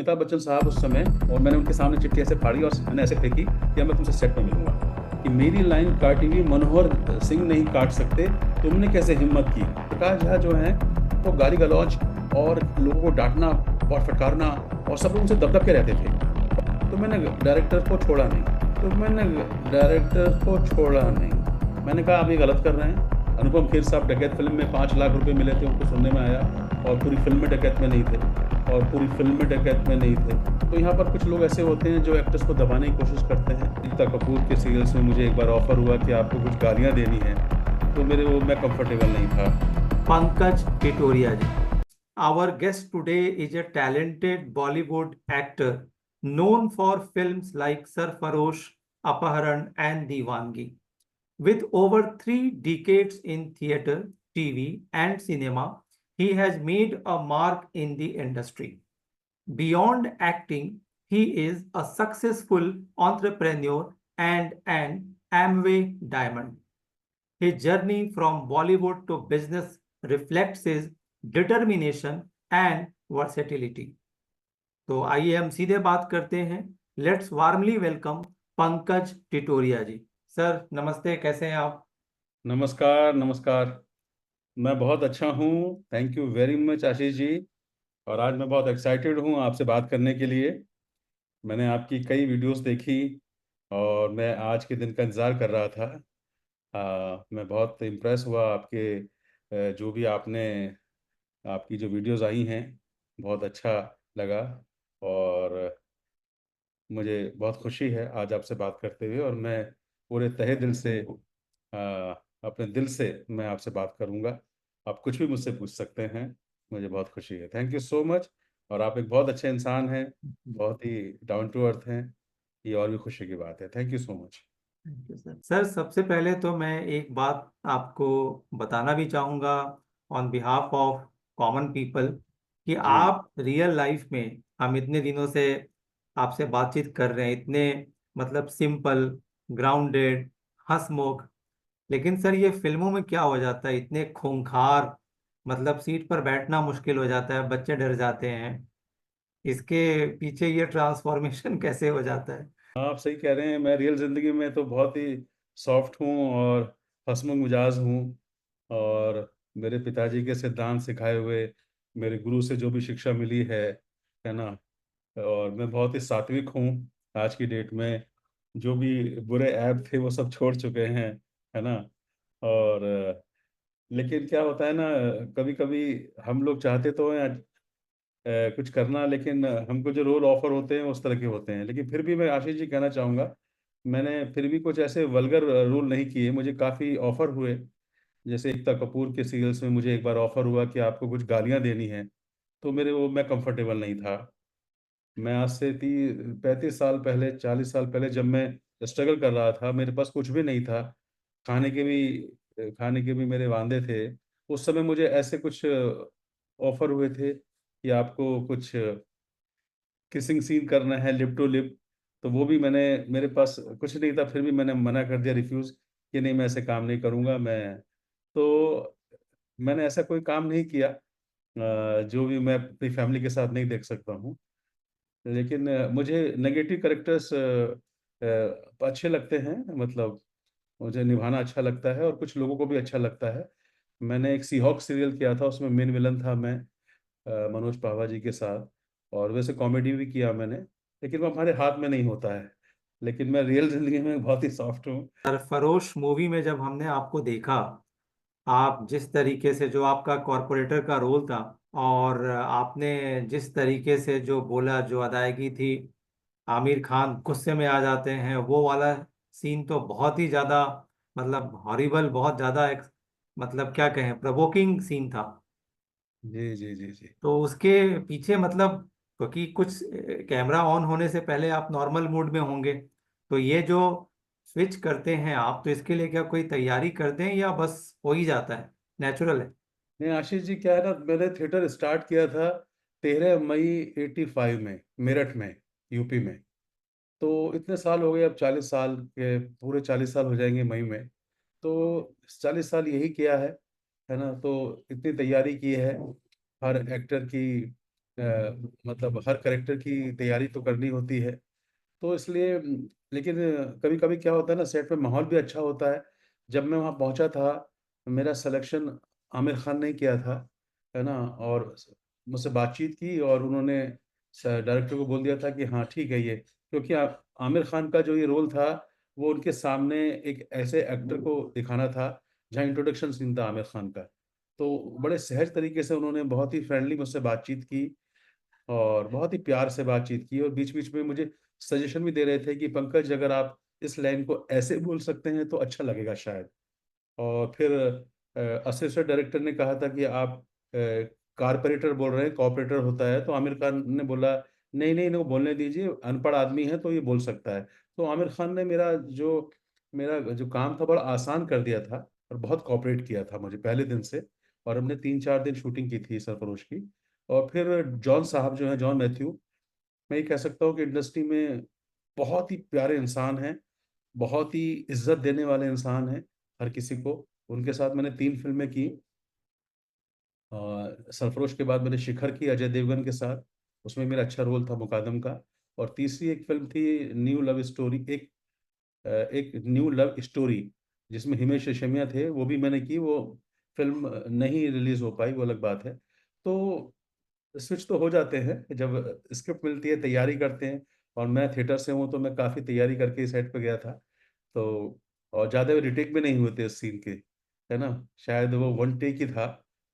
अमिताभ बच्चन साहब उस समय, और मैंने उनके सामने चिट्ठी ऐसे फाड़ी और मैंने ऐसे फेंकी कि अब मैं तुमसे सेट में मिलूंगा, कि मेरी लाइन काटी हुई मनोहर सिंह नहीं काट सकते, तुमने कैसे हिम्मत की। प्रकाश झा जो है वो गाली गलौज और लोगों को डांटना और फटकारना और सब लोग उनसे दबदब के रहते थे। तो मैंने डायरेक्टर को छोड़ा नहीं, मैंने कहा आप ये गलत कर रहे हैं। अनुपम खेर साहब डकैत फिल्म में 5 लाख रुपए मिले थे उनको, सुनने में आया, और पूरी फिल्म में डकैत में नहीं थे। तो यहाँ पर कुछ लोग ऐसे होते हैं जो एक्टर्स को दबाने की कोशिश करते हैं। एकता कपूर के सीरियल्स में मुझे एक बार ऑफर हुआ कि आपको कुछ गालियाँ देनी है, तो मैं कंफर्टेबल नहीं था। Pankaj Titoria ji. Our guest today is a talented Bollywood actor known for films like Sarfarosh, Apaharan, and Diwangi. With over 3 decades in theatre, TV, and cinema, he has made a mark in the industry. Beyond acting, he is a successful entrepreneur and an Amway diamond. His journey from Bollywood to business reflects his determination and versatility. तो आइए हम सीधे बात करते हैं। Let's warmly welcome Pankaj Titoria ji. Sir नमस्ते, कैसे हैं आप? नमस्कार, नमस्कार। मैं बहुत अच्छा हूँ। Thank you very much Ashish ji. और आज मैं बहुत एक्साइटेड हूँ आपसे बात करने के लिए। मैंने आपकी कई वीडियोस देखी और मैं आज के दिन का इंतज़ार कर रहा था। मैं बहुत इम्प्रेस हुआ आपके जो भी आपकी जो वीडियोस आई हैं, बहुत अच्छा लगा। और मुझे बहुत खुशी है आज आपसे बात करते हुए, और मैं पूरे तहे दिल से अपने दिल से मैं आपसे बात करूंगा। आप कुछ भी मुझसे पूछ सकते हैं, मुझे बहुत खुशी है। Thank you so much. और आप एक बहुत अच्छे इंसान हैं, बहुत ही डाउन टू अर्थ हैं, ये और भी खुशी की बात है। Thank you so much. Thank you sir. Sir सबसे पहले तो मैं एक बात आपको बताना भी चाहूँगा on behalf of common people कि जी। आप रियल लाइफ में, हम इतने दिनों से आपसे बातचीत कर रहे हैं, इतने मतलब सिंपल, ग्राउंडेड, हंसमुख, लेकिन सर ये फिल्मों में क्या हो जाता है, इतने खूंखार, मतलब सीट पर बैठना मुश्किल हो जाता है, बच्चे डर जाते हैं। इसके पीछे ये ट्रांसफॉर्मेशन कैसे हो जाता है? आप सही कह रहे हैं। मैं रियल ज़िंदगी में तो बहुत ही सॉफ्ट हूँ और हंसमुख मिजाज हूँ। और मेरे पिताजी के सिद्धांत सिखाए हुए, मेरे गुरु से जो भी शिक्षा मिली है ना, और मैं बहुत ही सात्विक हूँ। आज की डेट में जो भी बुरे ऐप थे वो सब छोड़ चुके हैं, है ना। और लेकिन क्या होता है ना, कभी कभी हम लोग चाहते तो हैं कुछ करना, लेकिन हमको जो रोल ऑफर होते हैं उस तरह के होते हैं। लेकिन फिर भी मैं आशीष जी कहना चाहूँगा, मैंने फिर भी कुछ ऐसे वल्गर रोल नहीं किए। मुझे काफ़ी ऑफर हुए, जैसे एकता कपूर के सीरियल्स में मुझे एक बार ऑफर हुआ कि आपको कुछ गालियाँ देनी है, तो मैं कंफर्टेबल नहीं था। मैं आज से 35 साल पहले 40 साल पहले जब मैं स्ट्रगल कर रहा था, मेरे पास कुछ भी नहीं था। खाने के भी मेरे वांदे थे। उस समय मुझे ऐसे कुछ ऑफर हुए थे कि आपको कुछ किसिंग सीन करना है, लिप टू लिप। तो वो भी मेरे पास कुछ नहीं था, फिर भी मैंने मना कर दिया, रिफ्यूज़, कि नहीं, मैं ऐसे काम नहीं करूँगा। तो मैंने ऐसा कोई काम नहीं किया जो भी मैं अपनी फैमिली के साथ नहीं देख सकता हूँ। लेकिन मुझे नेगेटिव कैरेक्टर्स अच्छे लगते हैं, मतलब मुझे निभाना अच्छा लगता है और कुछ लोगों को भी अच्छा लगता है। मैंने एक सीहॉक सीरियल किया था, उसमें मेन विलन था मैं, मनोज पावा जी के साथ। और वैसे कॉमेडी भी किया मैंने, लेकिन वो हमारे हाथ में नहीं होता है। लेकिन मैं रियल ज़िंदगी में बहुत ही सॉफ्ट हूँ। सरफरोश मूवी में जब हमने आपको देखा, आप जिस तरीके से, जो आपका कॉरपोरेटर का रोल था, और आपने जिस तरीके से जो बोला, जो अदायगी थी, आमिर खान गुस्से में आ जाते हैं, वो वाला सीन तो बहुत ही ज्यादा, मतलब हॉरिबल, बहुत ज्यादा मतलब क्या कहें, प्रोवोकिंग सीन था। जी, जी, जी, जी। तो उसके पीछे मतलब, क्योंकि कुछ कैमरा ऑन होने से पहले आप नॉर्मल मूड में होंगे, तो ये जो स्विच करते हैं आप, तो इसके लिए क्या कोई तैयारी करते हैं या बस हो ही जाता है, नेचुरल है? नहीं आशीष जी, क्या है ना, मैंने थिएटर स्टार्ट किया था 13 मई 85 में, मेरठ में, यूपी में। तो इतने साल हो गए, अब 40 साल के पूरे 40 साल हो जाएंगे मई में। तो 40 साल यही किया है ना। तो इतनी तैयारी की है हर एक्टर की, मतलब हर कैरेक्टर की तैयारी तो करनी होती है, तो इसलिए लेकिन कभी कभी क्या होता है ना, सेट पे माहौल भी अच्छा होता है। जब मैं वहाँ पहुँचा था, मेरा सिलेक्शन आमिर खान ने किया था, है ना, और मुझसे बातचीत की और उन्होंने डायरेक्टर को बोल दिया था कि हाँ ठीक है ये, क्योंकि आमिर खान का जो ये रोल था, वो उनके सामने एक ऐसे एक्टर को दिखाना था जहाँ इंट्रोडक्शन सीन था आमिर खान का। तो बड़े सहज तरीके से उन्होंने बहुत ही फ्रेंडली मुझसे बातचीत की और बहुत ही प्यार से बातचीत की, और बीच-बीच में मुझे सजेशन भी दे रहे थे कि पंकज, अगर आप इस लाइन को ऐसे बोल सकते हैं तो अच्छा लगेगा शायद। और फिर असिस्टेंट डायरेक्टर ने कहा था कि आप कारपोरेटर बोल रहे हैं, कॉर्पोरेटर होता है, तो आमिर खान ने बोला, नहीं, नहीं, इनको बोलने दीजिए, अनपढ़ आदमी है तो ये बोल सकता है। तो आमिर खान ने मेरा जो काम था बड़ा आसान कर दिया था और बहुत कोऑपरेट किया था मुझे पहले दिन से, और हमने 3-4 दिन शूटिंग की थी सरफरोश की। और फिर जॉन साहब जो हैं, जॉन मैथ्यू, मैं ये कह सकता हूँ कि इंडस्ट्री में बहुत ही प्यारे इंसान हैं, बहुत ही इज़्ज़त देने वाले इंसान हैं हर किसी को। उनके साथ मैंने 3 फ़िल्में की। सरफ़रोश के बाद मैंने शिखर की अजय देवगन के साथ, उसमें मेरा अच्छा रोल था मुकादम का। और तीसरी एक फ़िल्म थी न्यू लव स्टोरी, एक न्यू लव स्टोरी, जिसमें हिमेश रेशमिया थे, वो भी मैंने की। वो फ़िल्म नहीं रिलीज़ हो पाई, वो अलग बात है। तो स्विच तो हो जाते हैं, जब स्क्रिप्ट मिलती है, तैयारी करते हैं, और मैं थिएटर से हूँ, तो मैं काफ़ी तैयारी करके सेट पे गया था। तो और ज़्यादा रिटेक भी नहीं हुए थे इस सीन के, है ना? शायद वो 1 टेक ही था,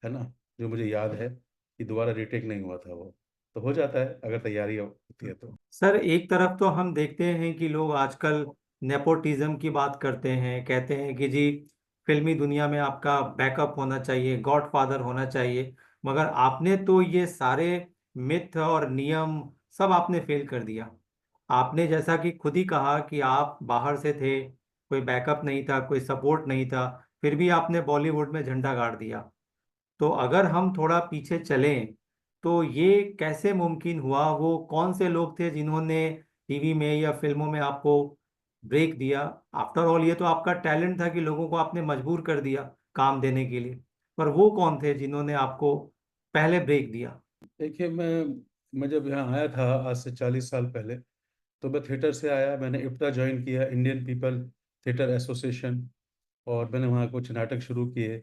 है ना? जो मुझे याद है कि दोबारा रिटेक नहीं हुआ था वो। तो हो जाता है अगर तैयारी होती है तो। सर, एक तरफ तो हम देखते हैं कि लोग आजकल नेपोटिज्म की बात करते हैं, कहते हैं कि जी फिल्मी दुनिया में आपका बैकअप होना चाहिए, गॉडफादर होना चाहिए। मगर आपने तो ये सारे मिथ और नियम सब आपने फेल कर दिया। आपने जैसा कि खुद ही कहा कि आप बाहर से थे, कोई बैकअप नहीं था, कोई सपोर्ट नहीं था, फिर भी आपने बॉलीवुड में झंडा गाड़ दिया। तो अगर हम थोड़ा पीछे चलें, तो ये कैसे मुमकिन हुआ? वो कौन से लोग थे जिन्होंने टीवी में या फिल्मों में आपको ब्रेक दिया? आफ्टर ऑल ये तो आपका टैलेंट था कि लोगों को आपने मजबूर कर दिया काम देने के लिए। पर वो कौन थे जिन्होंने आपको पहले ब्रेक दिया? देखिए, मैं जब यहाँ आया था आज से 40 साल पहले, तो मैं थिएटर से आया, मैंने इप्टा जॉइन किया, इंडियन पीपल थिएटर एसोसिएशन, और मैंने वहाँ कुछ नाटक शुरू किए।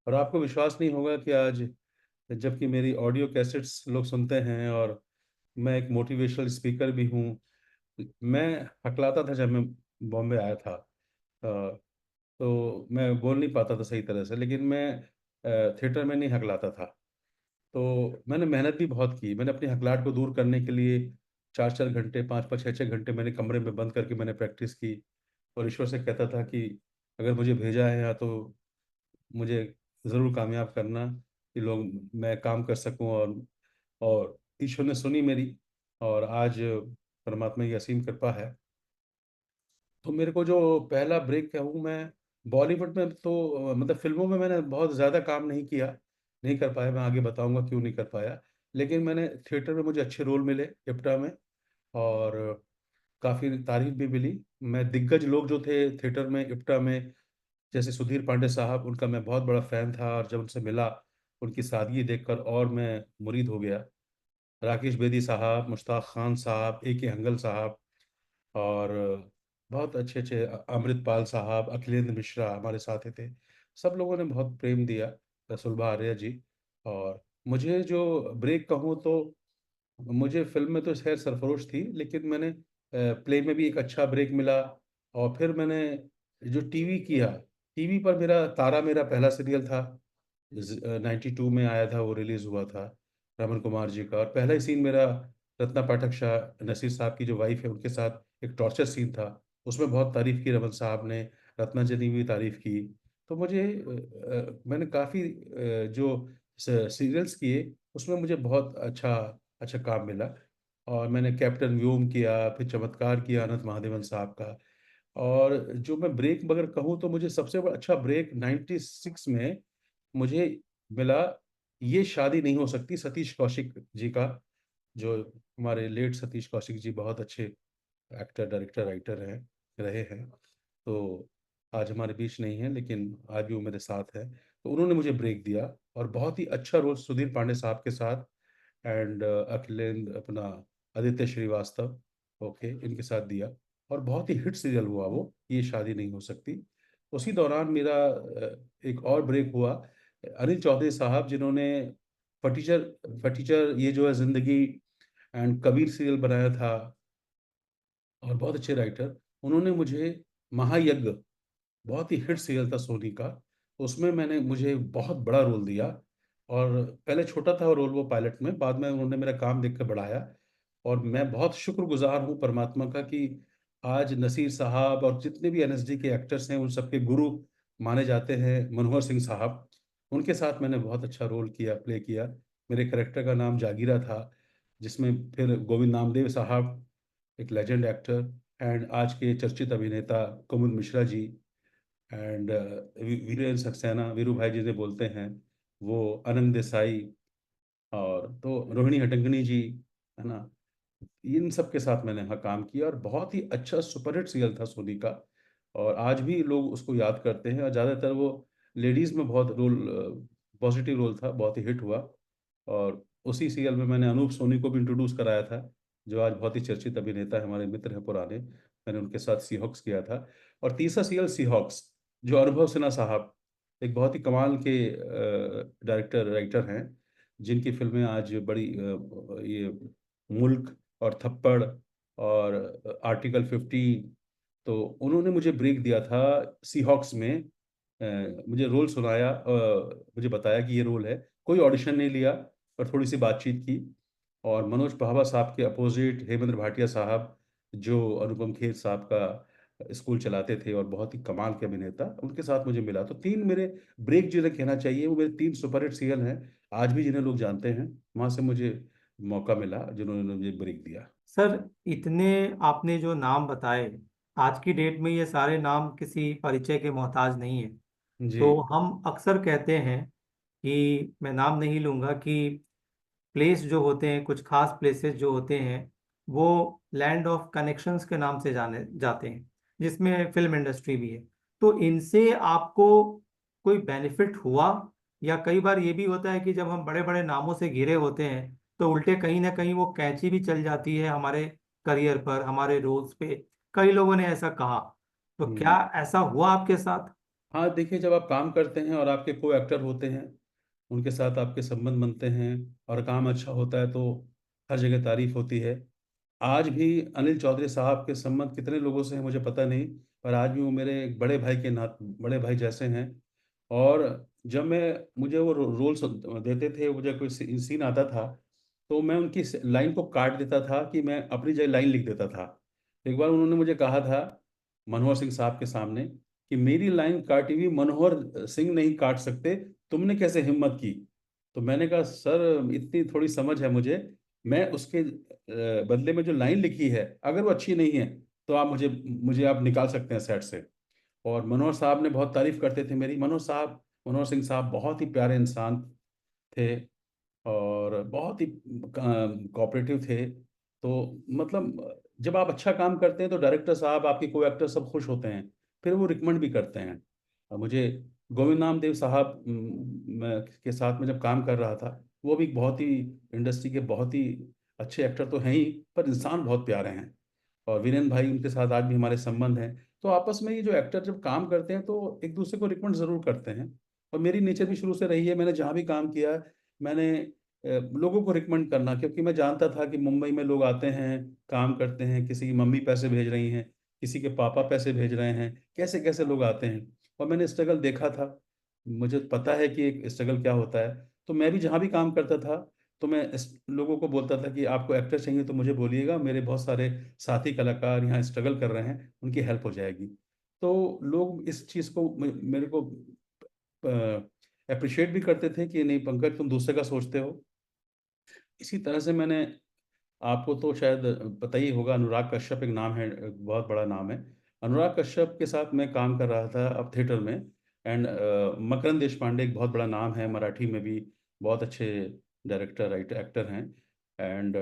और आपको विश्वास नहीं होगा कि आज, जबकि मेरी ऑडियो कैसेट्स लोग सुनते हैं और मैं एक मोटिवेशनल स्पीकर भी हूँ, मैं हकलाता था जब मैं बॉम्बे आया था। तो मैं बोल नहीं पाता था सही तरह से, लेकिन मैं थिएटर में नहीं हकलाता था। तो मैंने मेहनत भी बहुत की। मैंने अपनी हकलाहट को दूर करने के लिए 4-4 घंटे, 5-5, 6-6 घंटे मैंने कमरे में बंद करके मैंने प्रैक्टिस की, और ईश्वर से कहता था कि अगर मुझे भेजा है यहाँ, तो मुझे ज़रूर कामयाब करना, कि लोग मैं काम कर सकूँ। और ईश्वर ने सुनी मेरी, और आज परमात्मा की असीम कृपा है। तो मेरे को जो पहला ब्रेक कहूँ मैं, बॉलीवुड में तो मतलब फ़िल्मों में मैंने बहुत ज़्यादा काम नहीं किया, नहीं कर पाया, मैं आगे बताऊँगा क्यों नहीं कर पाया। लेकिन मैंने थिएटर में मुझे अच्छे रोल मिले इप्टा में, और काफ़ी तारीफ़ भी मिली। मैं दिग्गज लोग जो थे थिएटर में, इप्टा में, जैसे सुधीर पांडे साहब, उनका मैं बहुत बड़ा फ़ैन था, और जब उनसे मिला, उनकी सादगी देखकर और मैं मुरीद हो गया। राकेश बेदी साहब, मुश्ताक खान साहब, ए के हंगल साहब, और बहुत अच्छे-अच्छे अमृतपाल साहब, अखिलेंद्र मिश्रा हमारे साथ ही थे। सब लोगों ने बहुत प्रेम दिया, सुलभा आर्या जी। और मुझे जो ब्रेक कहूँ तो, मुझे फ़िल्म में तो ख़ैर सरफ़रोश थी, लेकिन मैंने प्ले में भी एक अच्छा ब्रेक मिला। और फिर मैंने जो टीवी किया, टीवी पर मेरा पहला सीरियल था। 92 में आया था, वो रिलीज़ हुआ था, रमन कुमार जी का। और पहला ही सीन मेरा रत्ना पाठक शाह, नसीर साहब की जो वाइफ़ है, उनके साथ एक टॉर्चर सीन था। उसमें बहुत तारीफ़ की रमन साहब ने, रत्ना जी ने भी तारीफ़ की। तो मैंने काफ़ी जो सीरियल्स किए, उसमें मुझे बहुत अच्छा अच्छा काम मिला। और मैंने कैप्टन व्योम किया, फिर चमत्कार किया अनंत महादेवन साहब का। और जो मैं ब्रेक अगर कहूँ, तो मुझे सबसे अच्छा ब्रेक 96 में मुझे मिला, ये शादी नहीं हो सकती, सतीश कौशिक जी का। जो हमारे लेट सतीश कौशिक जी बहुत अच्छे एक्टर, डायरेक्टर, राइटर हैं, रहे हैं। तो आज हमारे बीच नहीं हैं, लेकिन आज भी वो मेरे साथ हैं। तो उन्होंने मुझे ब्रेक दिया, और बहुत ही अच्छा रोल सुधीर पांडे साहब के साथ एंड अखिलेंद्र अपना आदित्य श्रीवास्तव, ओके, इनके साथ दिया। और बहुत ही हिट सीरियल हुआ वो, ये शादी नहीं हो सकती। उसी दौरान मेरा एक और ब्रेक हुआ। अनिल चौधरी साहब, जिन्होंने फटीचर फटीचर ये जो है जिंदगी एंड कबीर सीरियल बनाया था, और बहुत अच्छे राइटर, उन्होंने मुझे महायज्ञ, बहुत ही हिट सीरियल था सोनी का, उसमें मैंने मुझे बहुत बड़ा रोल दिया। और पहले छोटा था वो रोल, वो पायलट में, बाद में उन्होंने मेरा काम देख कर बढ़ाया। और मैं बहुत शुक्रगुजार हूँ परमात्मा का कि आज नसीर साहब और जितने भी एनएसडी के एक्टर्स हैं, उन सबके गुरु माने जाते हैं मनोहर सिंह साहब। उनके साथ मैंने बहुत अच्छा रोल किया, प्ले किया। मेरे करेक्टर का नाम जागीरा था, जिसमें फिर गोविंद नामदेव साहब, एक लेजेंड एक्टर, एंड आज के चर्चित अभिनेता कुमुद मिश्रा जी, एंड वीरेंद्र सक्सेना, वीरू भाई जिन्हें बोलते हैं, वो आनंद देसाई, और तो रोहिणी हटंगनी जी, है ना। इन सब के साथ मैंने यहाँ काम किया, और बहुत ही अच्छा सुपरहिट सीरियल था सोनी का। और आज भी लोग उसको याद करते हैं, और ज़्यादातर वो लेडीज़ में बहुत रोल, पॉजिटिव रोल था, बहुत ही हिट हुआ। और उसी सीरियल में मैंने अनूप सोनी को भी इंट्रोड्यूस कराया था, जो आज बहुत ही चर्चित अभिनेता है, हमारे मित्र हैं पुराने। मैंने उनके साथ सीहॉक्स किया था। और तीसरा सीरियल सीहॉक्स, जो अनुभव सिन्हा साहब, एक बहुत ही कमाल के डायरेक्टर राइटर हैं, जिनकी फिल्में आज बड़ी ये मुल्क और थप्पड़ और आर्टिकल 15, तो उन्होंने मुझे ब्रेक दिया था सीहॉक्स में। मुझे रोल सुनाया, मुझे बताया कि ये रोल है, कोई ऑडिशन नहीं लिया, पर थोड़ी सी बातचीत की। और मनोज पाहवा साहब के अपोजिट हेमेंद्र भाटिया साहब, जो अनुपम खेर साहब का स्कूल चलाते थे और बहुत ही कमाल के अभिनेता, उनके साथ मुझे मिला। तो तीन मेरे ब्रेक जिन्हें कहना चाहिए, वो मेरे तीन सुपरहिट सीरियल हैं, आज भी जिन्हें लोग जानते हैं, वहाँ से मुझे मौका मिला, जिन्होंने मुझे ब्रेक दिया। सर, इतने आपने जो नाम बताए, आज की डेट में ये सारे नाम किसी परिचय के मोहताज नहीं है। जी। तो हम अक्सर कहते हैं कि, मैं नाम नहीं लूंगा, कि प्लेस जो होते हैं, कुछ खास प्लेसेस जो होते हैं, वो लैंड ऑफ कनेक्शंस के नाम से जाने जाते हैं, जिसमें फिल्म इंडस्ट्री भी है। तो इनसे आपको कोई बेनिफिट हुआ? या कई बार ये भी होता है कि जब हम बड़े बड़े नामों से घिरे होते हैं, तो उल्टे कहीं ना कहीं वो कैंची भी चल जाती है हमारे करियर पर, हमारे रोल्स पे। कई लोगों ने ऐसा कहा। तो क्या हम्म। ऐसा हुआ आपके साथ? हाँ, देखिए, जब आप काम करते हैं और आपके को एक्टर होते हैं, उनके साथ आपके संबंध बनते हैं, और काम अच्छा होता है, तो हर जगह तारीफ होती है। आज भी अनिल चौधरी साहब के संबंध कितने लोगों से हैं मुझे पता नहीं, पर आज भी वो मेरे एक बड़े भाई के नात बड़े भाई जैसे हैं। और जब मैं मुझे वो रोल देते थे, मुझे कोई सीन आता था, तो मैं उनकी लाइन को काट देता था, कि मैं अपनी जगह लाइन लिख देता था। एक बार उन्होंने मुझे कहा था मनोहर सिंह साहब के सामने, कि मेरी लाइन काटी हुई मनोहर सिंह नहीं काट सकते, तुमने कैसे हिम्मत की। तो मैंने कहा, सर इतनी थोड़ी समझ है मुझे, मैं उसके बदले में जो लाइन लिखी है, अगर वो अच्छी नहीं है, तो आप मुझे मुझे आप निकाल सकते हैं सेट से। और मनोहर साहब ने बहुत तारीफ करते थे मेरी। मनोहर सिंह साहब बहुत ही प्यारे इंसान थे, और बहुत ही कोऑपरेटिव थे। तो मतलब जब आप अच्छा काम करते हैं, तो डायरेक्टर साहब, आपके को एक्टर सब खुश होते हैं, फिर वो रिकमेंड भी करते हैं। और मुझे गोविंद नामदेव साहब के साथ में जब काम कर रहा था, वो भी बहुत ही इंडस्ट्री के बहुत ही अच्छे एक्टर तो हैं ही, पर इंसान बहुत प्यारे हैं। और वीरेन भाई, उनके साथ आज भी हमारे संबंध हैं। तो आपस में ये जो एक्टर जब काम करते हैं, तो एक दूसरे को रिकमेंड जरूर करते हैं। और मेरी नेचर भी शुरू से रही है, मैंने जहाँ भी काम किया है, मैंने लोगों को रिकमेंड करना, क्योंकि मैं जानता था कि मुंबई में लोग आते हैं, काम करते हैं, किसी की मम्मी पैसे भेज रही हैं, किसी के पापा पैसे भेज रहे हैं, कैसे कैसे लोग आते हैं। और मैंने स्ट्रगल देखा था, मुझे पता है कि एक स्ट्रगल क्या होता है। तो मैं भी जहाँ भी काम करता था, तो मैं लोगों को बोलता था कि आपको एक्टर चाहिए तो मुझे बोलिएगा, मेरे बहुत सारे साथी कलाकार यहाँ स्ट्रगल कर रहे हैं, उनकी हेल्प हो जाएगी। तो लोग इस चीज़ को मेरे को अप्रिशिएट भी करते थे, कि नहीं पंकज, तुम दूसरे का सोचते हो। इसी तरह से मैंने, आपको तो शायद पता ही होगा, अनुराग कश्यप एक नाम है, एक बहुत बड़ा नाम है। अनुराग कश्यप के साथ मैं काम कर रहा था अब थिएटर में। एंड मकरंद देश पांडे एक बहुत बड़ा नाम है, मराठी में भी बहुत अच्छे डायरेक्टर राइटर एक्टर हैं। एंड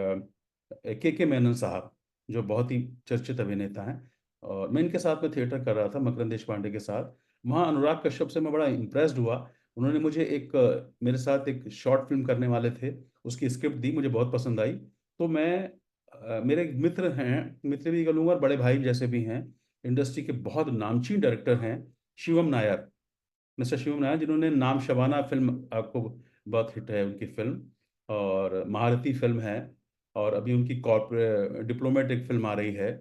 के मेनन साहब, जो बहुत ही चर्चित अभिनेता हैं। और मैं इनके साथ में थिएटर कर रहा था, मकरंद देश पांडे के साथ। वहाँ अनुराग कश्यप से मैं बड़ा इम्प्रेस्ड हुआ। उन्होंने मुझे मेरे साथ एक शॉर्ट फिल्म करने वाले थे, उसकी स्क्रिप्ट दी, मुझे बहुत पसंद आई। तो मेरे एक मित्र हैं, मित्र भी कहूँगा और बड़े भाई जैसे भी हैं, इंडस्ट्री के बहुत नामचीन डायरेक्टर हैं, शिवम नायर, मिस्टर शिवम नायर, जिन्होंने नाम शबाना फिल्म, आपको बहुत हिट है उनकी फिल्म, और महारथी फिल्म है, और अभी उनकी कॉर्पोरेट डिप्लोमेट एक फिल्म आ रही है।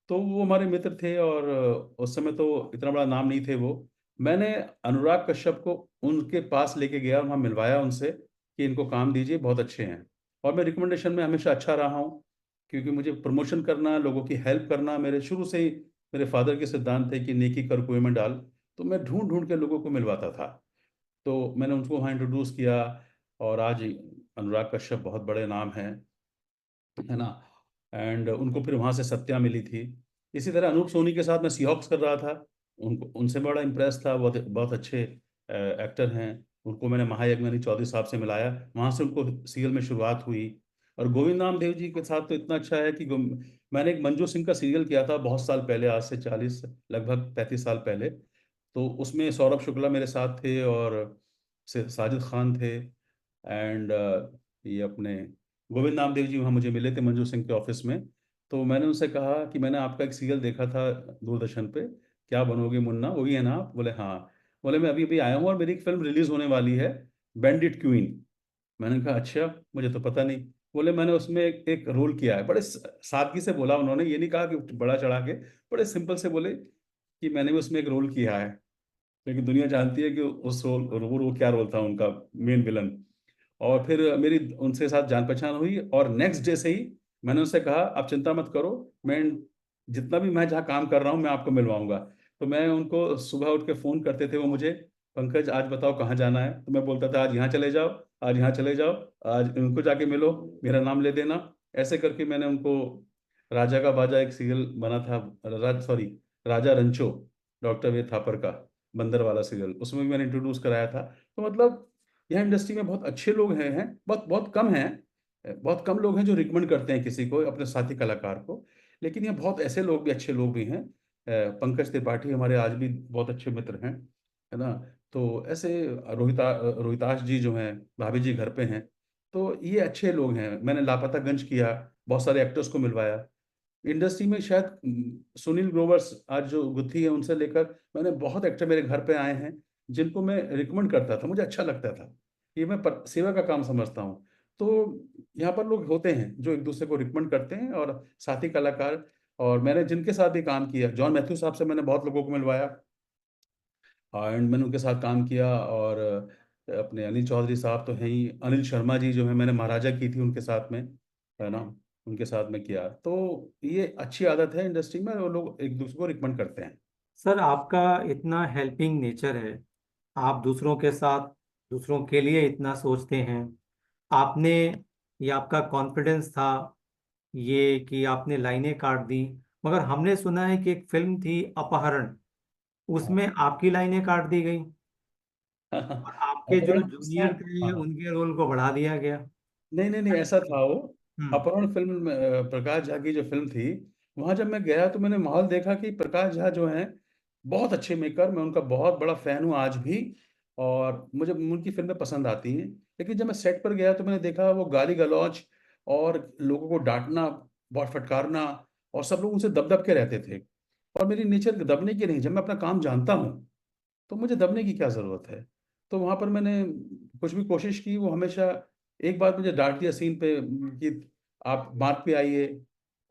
तो वो हमारे मित्र थे, और उस समय तो इतना बड़ा नाम नहीं थे वो। मैंने अनुराग कश्यप को उनके पास लेके गया, वहाँ मिलवाया उनसे कि इनको काम दीजिए, बहुत अच्छे हैं। और मैं रिकमेंडेशन में हमेशा अच्छा रहा हूँ, क्योंकि मुझे प्रमोशन करना, लोगों की हेल्प करना मेरे शुरू से ही, मेरे फादर के सिद्धांत थे कि नेकी कर कुएं में डाल। तो मैं ढूंढ ढूंढ के लोगों को मिलवाता था। तो मैंने उनको वहाँ इंट्रोड्यूस किया, और आज अनुराग कश्यप बहुत बड़े नाम हैं, है ना। एंड उनको फिर वहाँ से सत्या मिली थी। इसी तरह अनूप सोनी के साथ मैं सीहॉक्स कर रहा था, उनको उनसे बड़ा इम्प्रेस था, बहुत बहुत अच्छे एक्टर हैं। उनको मैंने महायज्ञनी चौधरी साहब से मिलाया, वहाँ से उनको सीरियल में शुरुआत हुई। और गोविंद नाम देव जी के साथ तो इतना अच्छा है कि मैंने एक मंजू सिंह का सीरियल किया था बहुत साल पहले, आज से 40 लगभग 35 साल पहले। तो उसमें सौरभ शुक्ला मेरे साथ थे, और साजिद खान थे, एंड ये अपने गोविंद नामदेव जी वहाँ मुझे मिले थे मंजू सिंह के ऑफिस में। तो मैंने उनसे कहा कि मैंने आपका एक सीरियल देखा था दूरदर्शन पे, क्या बनोगे मुन्ना, वही है ना आप? बोले हाँ। बोले मैं अभी अभी आया हूँ और मेरी एक फिल्म रिलीज होने वाली है, बैंडिट क्वीन। मैंने कहा अच्छा, मुझे तो पता नहीं। बोले मैंने उसमें एक रोल किया है। बड़े सादगी से बोला उन्होंने, ये नहीं कहा कि बड़ा चढ़ा के, बड़े सिंपल से बोले कि मैंने भी उसमें एक रोल किया है। लेकिन दुनिया जानती है कि उस रोल वो क्या रोल था उनका, मेन विलन। और फिर मेरी उनसे साथ जान पहचान हुई, और नेक्स्ट डे से ही मैंने उनसे कहा आप चिंता मत करो, मैं जितना भी मैं जहाँ काम कर रहा हूँ मैं आपको मिलवाऊंगा। तो मैं उनको सुबह उठ के फ़ोन करते थे वो मुझे, पंकज आज बताओ कहाँ जाना है, तो मैं बोलता था आज यहाँ चले जाओ, आज यहाँ चले जाओ, आज उनको जाके मिलो, मेरा नाम ले देना। ऐसे करके मैंने उनको राजा का बाजा एक सीरियल बना था, सॉरी, राजा रंचो, डॉक्टर वे थापर का, बंदर वाला सीरियल, उसमें भी मैंने इंट्रोड्यूस कराया था। तो मतलब यह इंडस्ट्री में बहुत अच्छे लोग हैं, बहुत बहुत कम हैं, बहुत कम लोग हैं जो रिकमेंड करते हैं किसी को, अपने साथी कलाकार को। लेकिन ये बहुत ऐसे लोग भी, अच्छे लोग भी हैं। पंकज त्रिपाठी हमारे आज भी बहुत अच्छे मित्र हैं, है ना। तो ऐसे रोहिताश जी जो हैं, भाभी जी घर पे हैं। तो ये अच्छे लोग हैं। मैंने लापतागंज किया, बहुत सारे एक्टर्स को मिलवाया इंडस्ट्री में। शायद सुनील ग्रोवर्स आज जो गुत्थी है, उनसे लेकर मैंने बहुत एक्टर मेरे घर पे आए हैं, जिनको मैं रिकमेंड करता था, मुझे अच्छा लगता था। ये मैं सेवा का काम समझता हूँ। तो यहाँ पर लोग होते हैं जो एक दूसरे को रिकमेंड करते हैं, और साथी कलाकार। और मैंने जिनके साथ भी काम किया, जॉन मैथ्यू साहब से मैंने बहुत लोगों को मिलवाया, एंड मैंने उनके साथ काम किया। और अपने अनिल चौधरी साहब तो हैं ही, अनिल शर्मा जी जो है, मैंने महाराजा की थी उनके साथ में, है ना, उनके साथ में किया। तो ये अच्छी आदत है इंडस्ट्री में, वो लोग एक दूसरे को रिकमेंड करते हैं। सर आपका इतना हेल्पिंग नेचर है, आप दूसरों के साथ, दूसरों के लिए इतना सोचते हैं। आपने, ये आपका कॉन्फिडेंस था, ये कि आपने लाइनें काट दी। मगर हमने सुना है कि एक फिल्म थी अपहरण, हाँ। उसमें आपकी लाइनें काट दी गई और आपके जो अपहरण जूनियर थे हाँ। उनके रोल को बढ़ा दिया गया। नहीं नहीं नहीं, ऐसा था वो। हम्म। अपहरण फिल्म प्रकाश झा की जो फिल्म थी, वहां जब मैं गया तो मैंने माहौल देखा कि प्रकाश झा जो हैं, बहुत अच्छे मेकर, मैं उनका बहुत बड़ा फैन हूँ आज भी, और मुझे उनकी फिल्में पसंद आती हैं। लेकिन जब मैं सेट पर गया तो मैंने देखा वो गाली गलौज, और लोगों को डांटना, बहुत फटकारना, और सब लोग उनसे दब दब के रहते थे। और मेरी नेचर दबने की नहीं, जब मैं अपना काम जानता हूँ तो मुझे दबने की क्या ज़रूरत है। तो वहाँ पर मैंने कुछ भी कोशिश की, वो हमेशा एक बार मुझे डांट दिया सीन पे कि आप मार्क पे आइए।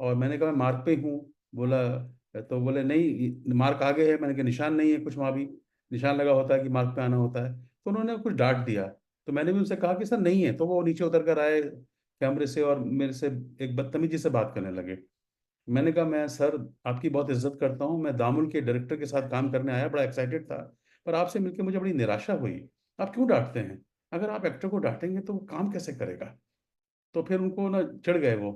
और मैंने कहा मैं मार्क पे हूँ। बोला, तो बोले नहीं मार्क आगे है। मैंने कहा निशान नहीं है कुछ, वहाँ भी निशान लगा होता है कि मार्क पे आना होता है। तो उन्होंने कुछ डांट दिया, तो मैंने भी उनसे कहा कि सर नहीं है। तो वो नीचे उतर कर आए कैमरे से, और मेरे से एक बदतमीजी से बात करने लगे। मैंने कहा मैं सर आपकी बहुत इज्जत करता हूँ, मैं दामुल के डायरेक्टर के साथ काम करने आया, बड़ा एक्साइटेड था, पर आपसे मिलकर मुझे बड़ी निराशा हुई। आप क्यों डांटते हैं? अगर आप एक्टर को डांटेंगे तो वो काम कैसे करेगा? तो फिर उनको ना चिढ़ गए वो।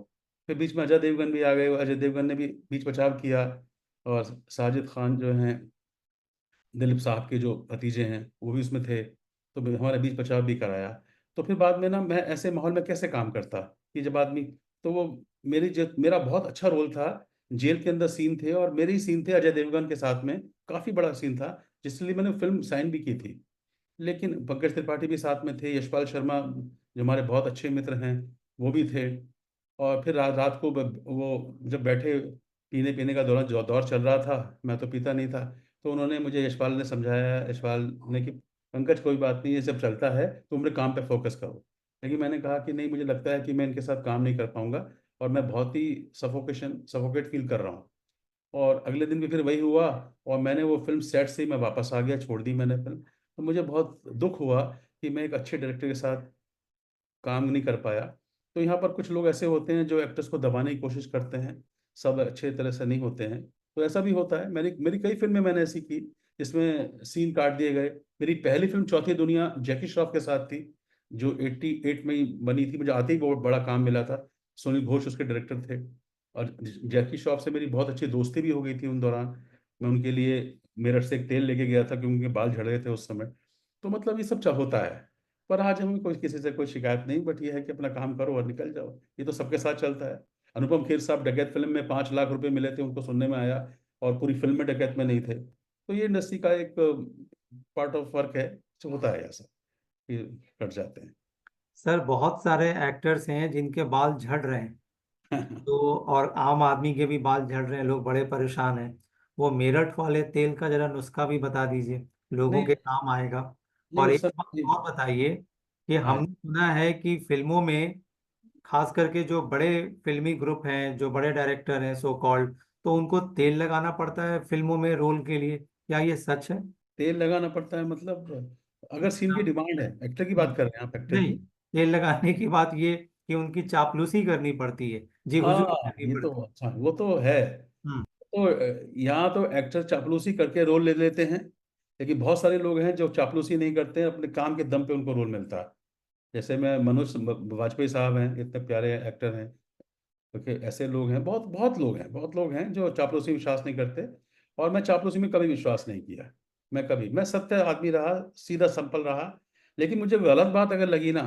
फिर बीच में अजय देवगन भी आ गए, अजय देवगन ने भी बीच बचाव किया। और साजिद खान जो हैं, दिलीप साहब के जो भतीजे हैं, वो भी उसमें थे, तो हमारे बीच बचाव भी कराया। तो फिर बाद में ना, मैं ऐसे माहौल में कैसे काम करता कि जब आदमी, तो वो मेरा बहुत अच्छा रोल था। जेल के अंदर सीन थे, और मेरे ही सीन थे अजय देवगन के साथ में, काफ़ी बड़ा सीन था, जिसलिए मैंने फिल्म साइन भी की थी। लेकिन पंकज त्रिपाठी भी साथ में थे, यशपाल शर्मा जो हमारे बहुत अच्छे मित्र हैं वो भी थे। और फिर रात रात को वो जब बैठे पीने पीने का दौर चल रहा था, मैं तो पीता नहीं था, तो उन्होंने मुझे, यशपाल ने समझाया, यशपाल ने, कि पंकज कोई बात नहीं, ये सब चलता है, तुम अपने काम पे फोकस करो। लेकिन मैंने कहा कि नहीं, मुझे लगता है कि मैं इनके साथ काम नहीं कर पाऊंगा और मैं बहुत ही सफोकेट फील कर रहा हूँ। और अगले दिन भी फिर वही हुआ, और मैंने वो फिल्म सेट से ही मैं वापस आ गया, छोड़ दी मैंने फिल्म। तो मुझे बहुत दुख हुआ कि मैं एक अच्छे डायरेक्टर के साथ काम नहीं कर पाया। तो यहाँ पर कुछ लोग ऐसे होते हैं जो एक्टर्स को दबाने की कोशिश करते हैं, सब अच्छे तरह से नहीं होते हैं। तो ऐसा भी होता है, मेरी मेरी कई फिल्में मैंने ऐसी की जिसमें सीन काट दिए गए। मेरी पहली फिल्म चौथी दुनिया जैकी श्रॉफ के साथ थी, जो 88 में ही बनी थी। मुझे आते ही बहुत बड़ा काम मिला था, सुनील घोष उसके डायरेक्टर थे। और जैकी श्रॉफ से मेरी बहुत अच्छी दोस्ती भी हो गई थी उन दौरान। मैं उनके लिए मेरठ से एक तेल लेके गया था, क्योंकि उनके बाल झड़ रहे थे उस समय। तो मतलब ये सब होता है। पर आज हमें कोई किसी से कोई शिकायत नहीं, बट ये है कि अपना काम करो और निकल जाओ। ये तो सबके साथ चलता है। अनुपम खेर साहब डकैत फिल्म में 5 लाख रुपए मिले थे उनको, सुनने में आया, और पूरी फिल्म में डकैत में नहीं थे। तो ये इंडस्ट्री का एक पार्ट ऑफ वर्क है, जो होता है ऐसा कि कट जाते सर बहुत सारे एक्टर्स हैं जिनके बाल झड़ रहे हैं, हैं। तो और आम आदमी के भी बाल झड़ रहे हैं, लोग बड़े परेशान हैं। वो मेरठ वाले तेल का जरा नुस्खा भी बता दीजिए, लोगों नहीं के काम आएगा। नहीं, और उस एक सब बात और बताइए कि हाँ, हमने सुना है कि फिल्मों में, खास करके जो बड़े फिल्मी ग्रुप हैं, जो बड़े डायरेक्टर हैं सो कॉल्ड, तो उनको तेल लगाना पड़ता है फिल्मों में रोल के लिए, क्या ये सच है? तेल लगाना पड़ता है मतलब, अगर सीन की डिमांड है, एक्टर की बात हम्म, कर रहे हैं आप, एक्टर नहीं, की? तेल लगाने की बात ये कि उनकी चापलूसी करनी पड़ती है, जी हुजूरी हाँ, करनी ये तो पड़ती अच्छा, वो तो है। है। तो यहाँ तो एक्टर चापलूसी करके रोल ले लेते हैं, लेकिन बहुत सारे लोग हैं जो चापलूसी नहीं करते हैं, अपने काम के दम पे उनको रोल मिलता है। जैसे मैं मनोज वाजपेयी साहब हैं, इतने प्यारे एक्टर हैं। क्योंकि ऐसे लोग हैं, बहुत बहुत लोग हैं जो चापलूसी में विश्वास नहीं करते। और मैं चापलूसी में कभी विश्वास नहीं किया। मैं सत्य आदमी रहा, सीधा संपल रहा। लेकिन मुझे गलत बात अगर लगी ना,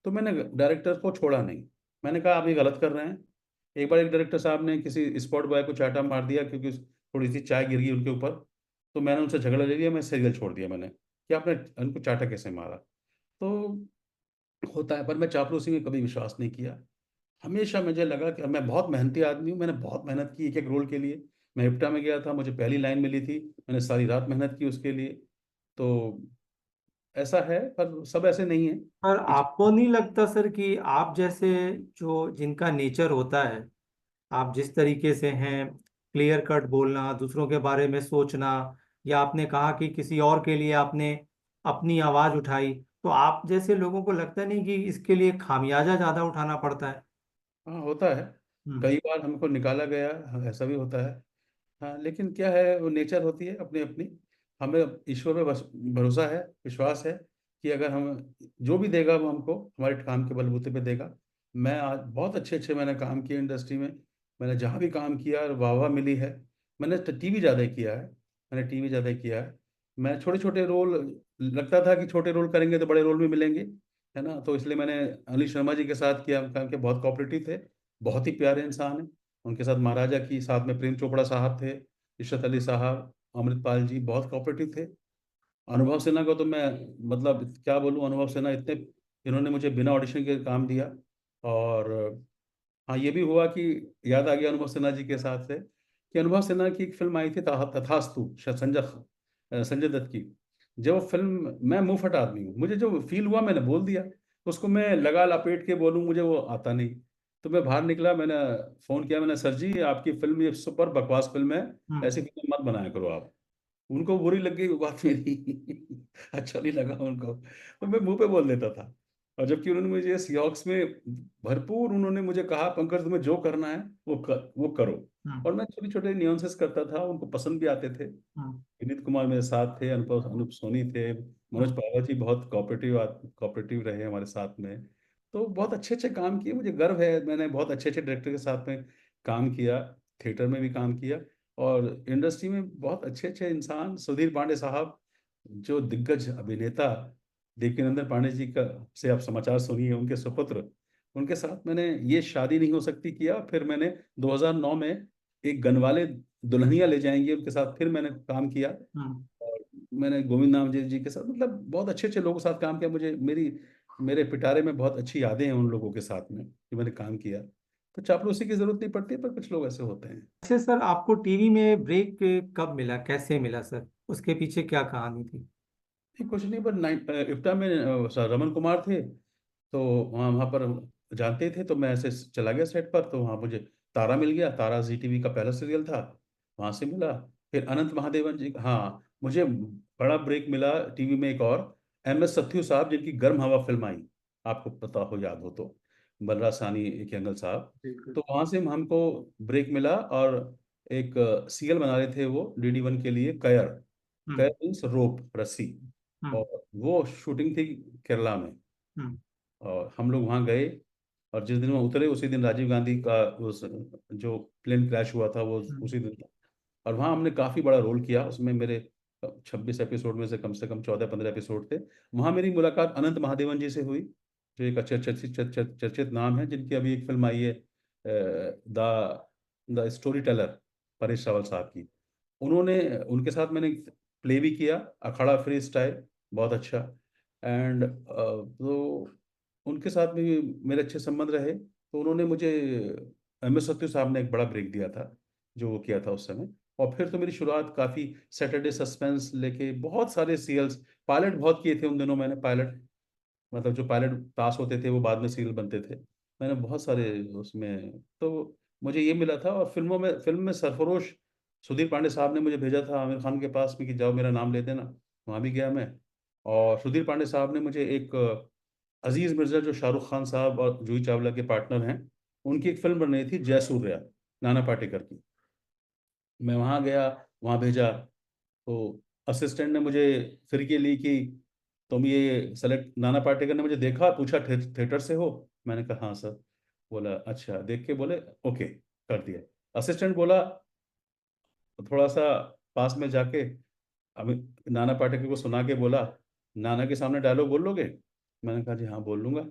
तो मैंने डायरेक्टर को छोड़ा नहीं। मैंने कहा आप ये गलत कर रहे हैं। एक बार एक डायरेक्टर साहब ने किसी स्पॉट बॉय को चाटा मार दिया, क्योंकि थोड़ी सी चाय गिर गई उनके ऊपर। तो मैंने उनसे झगड़ा ले लिया, मैं सीरियल छोड़ दिया मैंने, कि आपने उनको चाटा कैसे मारा। तो होता है, पर मैं चापलूसी में कभी विश्वास नहीं किया। हमेशा मुझे लगा कि मैं बहुत मेहनती आदमी हूँ, मैंने बहुत मेहनत की एक एक रोल के लिए। मैं इप्टा में गया था, मुझे पहली लाइन मिली थी, मैंने सारी रात मेहनत की उसके लिए। तो ऐसा है, पर सब ऐसे नहीं है पर कि आपको नहीं लगता सर कि आप जैसे, जो जिनका नेचर होता है, आप जिस तरीके से हैं, क्लियर कट बोलना, दूसरों के बारे में सोचना, या आपने कहा कि किसी और के लिए आपने अपनी आवाज उठाई, तो आप जैसे लोगों को लगता नहीं कि इसके लिए खामियाजा ज्यादा उठाना पड़ता है? हाँ, होता है। हम्म। कई बार हमको निकाला गया, हाँ, ऐसा भी होता है। हाँ, लेकिन क्या है, वो नेचर होती है अपनी अपनी। हमें ईश्वर पे बस भरोसा है, विश्वास है कि अगर हम, जो भी देगा वो हमको हमारे काम के बलबूते पे देगा। मैं आज बहुत अच्छे अच्छे मैंने काम किए इंडस्ट्री में। मैंने जहाँ भी काम किया वाह वाह मिली है। मैंने टीवी ज़्यादा किया है, मैंने टीवी ज़्यादा किया है। मैं छोटे छोटे रोल, लगता था कि छोटे रोल करेंगे तो बड़े रोल भी मिलेंगे, है ना। तो इसलिए मैंने अनिल शर्मा जी के साथ किया काम के, बहुत कोऑपरेटिव थे, बहुत ही प्यारे इंसान हैं। उनके साथ महाराजा की, साथ में प्रेम चोपड़ा साहब थे, इशरत अली साहब, अमृतपाल जी बहुत कोऑपरेटिव थे। अनुभव सिन्हा को तो मैं, मतलब क्या बोलूँ, अनुभव सिन्हा इतने, इन्होंने मुझे बिना ऑडिशन के काम दिया। और हाँ, ये भी हुआ कि याद आ गया अनुभव सिन्हा जी के साथ से, कि अनुभव सिन्हा की एक फिल्म आई थी तथास्तु, शायद संजय दत्त की। जब वो फिल्म, मैं मुंह फटा आदमी हूँ, मुझे जो फील हुआ मैंने बोल दिया। उसको मैं लगा लपेट के बोलूँ, मुझे वो आता नहीं। तो मैं बाहर निकला, मैंने फ़ोन किया, मैंने, सर जी आपकी फिल्म ये सुपर बकवास फिल्म है, हम्म। ऐसी फिल्म मत बनाया करो आप। उनको बुरी लग गई वो बात मेरी। अच्छा नहीं लगा उनको, तो मैं मुंह पे बोल देता था। और जबकि उन्होंने मुझे सियोक्स में भरपूर उन्होंने मुझे कहा, पंकज तुम्हें जो करना है वो करो। हम्म। और मैं छोटे छोटे न्यूएंसेस करता था, उनको पसंद भी आते थे। हम्म। विनीत कुमार मेरे साथ थे, अनूप सोनी थे, मनोज हम्म। पावा जी बहुत कोऑपरेटिव रहे हमारे साथ में। तो बहुत अच्छे अच्छे काम किए, मुझे गर्व है, मैंने बहुत अच्छे अच्छे डायरेक्टर के साथ में काम किया, थिएटर में भी काम किया। और इंडस्ट्री में बहुत अच्छे अच्छे इंसान, सुधीर पांडे साहब, जो दिग्गज अभिनेता, देवकीनंदन पांडे जी का से आप समाचार सुनिए, उनके सुपुत्र, उनके साथ मैंने ये शादी नहीं हो सकती किया। फिर मैंने 2009 में एक गनवाले दुल्हनिया ले जाएंगे उनके साथ फिर मैंने काम किया। हम्म। मैंने गोविंद नाम जी के साथ, मतलब बहुत अच्छे अच्छे लोगों के साथ काम किया। मुझे मेरे पिटारे में बहुत अच्छी यादें हैं उन लोगों के साथ में जो मैंने काम किया। तो चापलूसी की जरूरत नहीं पड़ती, पर कुछ लोग ऐसे होते हैं। अच्छा सर, आपको टीवी में ब्रेक कब मिला, कैसे मिला सर, उसके पीछे क्या कहानी थी? नहीं, कुछ नहीं, पर इफ्ता में रमन कुमार थे, तो वहाँ पर जानते थे, तो मैं ऐसे चला गया सेट पर, तो वहाँ मुझे तारा मिल गया। तारा जी टीवी का पहला सीरियल था, वहाँ से मिला। फिर अनंत महादेवन जी, हाँ, मुझे बड़ा ब्रेक मिला टीवी में एक और, MS सत्यू साहब जिनकी गर्म हवा फिल्म आई, आपको पता हो, याद हो तो, बलराज सानी के अंगल साहब। बिल्कुल। तो वहाँ से हमको ब्रेक मिला, और एक सीरियल बना रहे थे वो DD1 के लिए, कयर। हम्म। कयर मीन्स रोप, रस्सी। हम्म। और वो शूटिंग थी केरला में, हम्म। और हम लोग वहाँ गए। और जिस दिन वहाँ उतरे उसी दिन राजीव गांधी का उस जो प्लेन क्रैश हुआ था वो हम्म। उसी दिन था। और वहाँ हमने काफ़ी बड़ा रोल किया उसमें। मेरे 26 एपिसोड में से कम 14-15 एपिसोड थे। वहाँ मेरी मुलाकात अनंत महादेवन जी से हुई, जो एक अच्छे चर्चित नाम है, जिनकी अभी एक फिल्म आई है, the the story teller, Paresh Rawal साहब की। उन्होंने उनके साथ मैंने प्ले भी किया, अखाड़ा फ्री स्टाइल, बहुत अच्छा। एंड तो उनके साथ भी मेरे अच्छे संबंध रहे। तो उन्होंने मुझे, MS सत्यु साहब ने एक बड़ा ब्रेक दिया था जो वो किया था उस समय। और फिर तो मेरी शुरुआत काफ़ी, सैटरडे सस्पेंस लेके बहुत सारे सीरियल्स, पायलट बहुत किए थे उन दिनों मैंने। पायलट मतलब जो पायलट पास होते थे वो बाद में सीरियल बनते थे। मैंने बहुत सारे उसमें, तो मुझे ये मिला था। और फिल्म में सरफरोश सुधीर पांडे साहब ने मुझे भेजा था आमिर खान के पास में कि जाओ मेरा नाम ले देना। वहाँ भी गया मैं। और सुधीर पांडे साहब ने मुझे एक अजीज मिर्जा, जो शाहरुख खान साहब और जूही चावला के पार्टनर हैं, उनकी एक फिल्म बन रही थी जयसूर्या, नाना पाटेकर की। मैं वहाँ गया, वहाँ भेजा। तो असिस्टेंट ने मुझे फिरकी ली कि तुम ये सेलेक्ट, नाना पाटेकर ने मुझे देखा, पूछा थिएटर से हो? मैंने कहा हाँ सर। बोला अच्छा, देख के बोले ओके, कर दिया। असिस्टेंट बोला, थोड़ा सा पास में जाके अभी नाना पाटेकर को सुना के बोला, नाना के सामने डायलॉग बोल लोगे? मैंने कहा जी हाँ बोल लूंगा।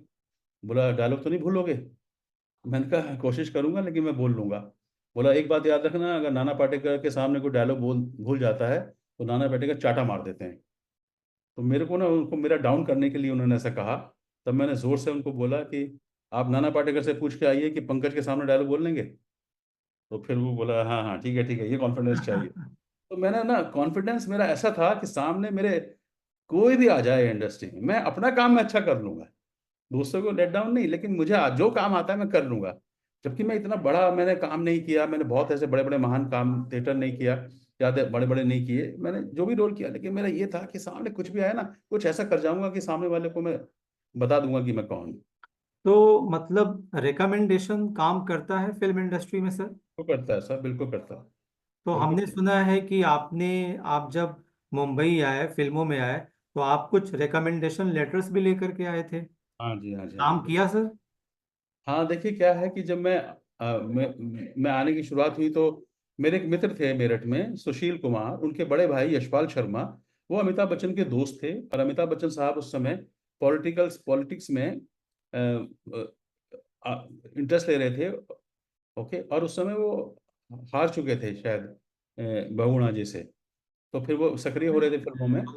बोला डायलॉग तो नहीं भूलोगे? मैंने कहा कोशिश करूंगा लेकिन मैं बोल लूंगा। बोला एक बात याद रखना, अगर नाना पाटेकर के सामने कोई डायलॉग भूल जाता है तो नाना पाटेकर चाटा मार देते हैं। तो मेरे को ना, उनको मेरा डाउन करने के लिए उन्होंने ऐसा कहा। तब मैंने जोर से उनको बोला कि आप नाना पाटेकर से पूछ के आइए कि पंकज के सामने डायलॉग बोल लेंगे। तो फिर वो बोला हाँ हाँ ठीक है ये कॉन्फिडेंस चाहिए। तो मैंने ना, कॉन्फिडेंस मेरा ऐसा था कि सामने मेरे कोई भी आ जाए इंडस्ट्री में, मैं अपना काम में अच्छा कर लूंगा, दूसरों को लेट डाउन नहीं, लेकिन मुझे जो काम आता है मैं कर लूंगा। जबकि मैं इतना बड़ा मैंने काम नहीं किया, मैंने बहुत ऐसे बड़े बड़े महान काम थिएटर नहीं किया, ज़्यादा बड़े बड़े नहीं किए मैंने, जो भी रोल किया, लेकिन मेरा ये था कि सामने कुछ भी आया ना, कुछ ऐसा कर जाऊंगा कि सामने वाले को मैं बता दूंगा कि मैं कौन हूँ। तो मतलब रिकमेंडेशन काम करता है फिल्म इंडस्ट्री में सर? तो करता है सर, बिल्कुल करता है। तो बिल्कुल हमने करता सुना है कि आप जब मुंबई आए, फिल्मों में आए, तो आप कुछ रिकमेंडेशन लेटर्स भी लेकर के आए थे, है। हाँ जी, हाँ जी, हाँ जी, काम बिल्कुल। किया सर? हाँ देखिए, क्या है कि जब मैं आने की शुरुआत हुई, तो मेरे एक मित्र थे मेरठ में, सुशील कुमार, उनके बड़े भाई यशपाल शर्मा, वो अमिताभ बच्चन के दोस्त थे। और अमिताभ बच्चन साहब उस समय पॉलिटिक्स में इंटरेस्ट ले रहे थे। ओके, और उस समय वो हार चुके थे शायद बहुगुणा जी से। तो फिर वो सक्रिय हो रहे थे फिल्मों में। तो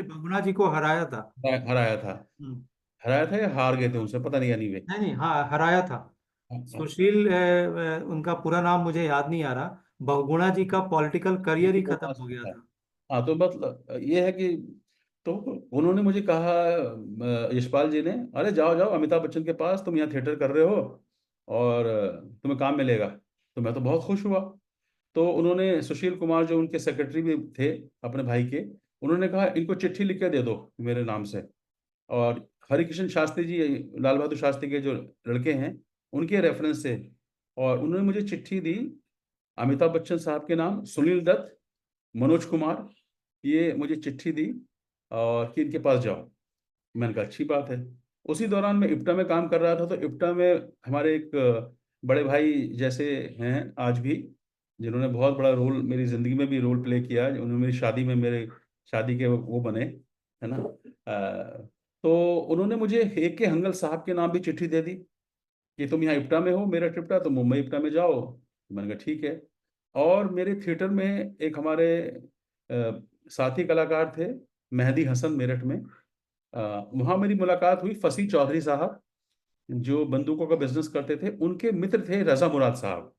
बगुना जी को हराया था। हराया था। हम्म। हराया था या हार गए थे उनसे, पता नहीं, एनीवे। नहीं नहीं, हाँ हराया था। सुशील, उनका पूरा नाम मुझे याद नहीं आ रहा। बहुगुणा जी का पॉलिटिकल करियर ही किसी को खत्म पास हो गया था। था। हाँ, तो मतलब ये है कि, तो उन्होंने मुझे कहा, यशपाल जी ने, अरे जाओ जाओ अमिताभ बच्चन के पास, तुम यहाँ थिएटर कर रहे हो और तुम्हें काम मिलेगा। तो मैं तो बहुत खुश हुआ। तो उन्होंने, सुशील कुमार जो उनके सेक्रेटरी भी थे अपने भाई के, उन्होंने कहा इनको चिट्ठी लिख के दे दो मेरे नाम से। और हरिकृष्ण शास्त्री जी, लाल बहादुर शास्त्री के जो लड़के हैं, उनके रेफरेंस से। और उन्होंने मुझे चिट्ठी दी अमिताभ बच्चन साहब के नाम, सुनील दत्त, मनोज कुमार, ये मुझे चिट्ठी दी, और कि इनके पास जाओ। मैंने कहा अच्छी बात है। उसी दौरान मैं इप्टा में काम कर रहा था। तो इप्टा में हमारे एक बड़े भाई जैसे हैं आज भी, जिन्होंने बहुत बड़ा रोल मेरी ज़िंदगी में भी रोल प्ले किया, उन्होंने मेरी शादी में, मेरे शादी के वो बने, है ना। तो उन्होंने मुझे AK हंगल साहब के नाम भी चिट्ठी दे दी कि तुम यहाँ इप्टा में हो, मेरा इप्टा, तो मुंबई इप्टा में जाओ। मैंने कहा ठीक है। और मेरे थिएटर में एक हमारे साथी कलाकार थे मेहदी हसन मेरठ में। वहाँ मेरी मुलाकात हुई फसी चौधरी साहब, जो बंदूकों का बिजनेस करते थे, उनके मित्र थे रजा मुराद साहब।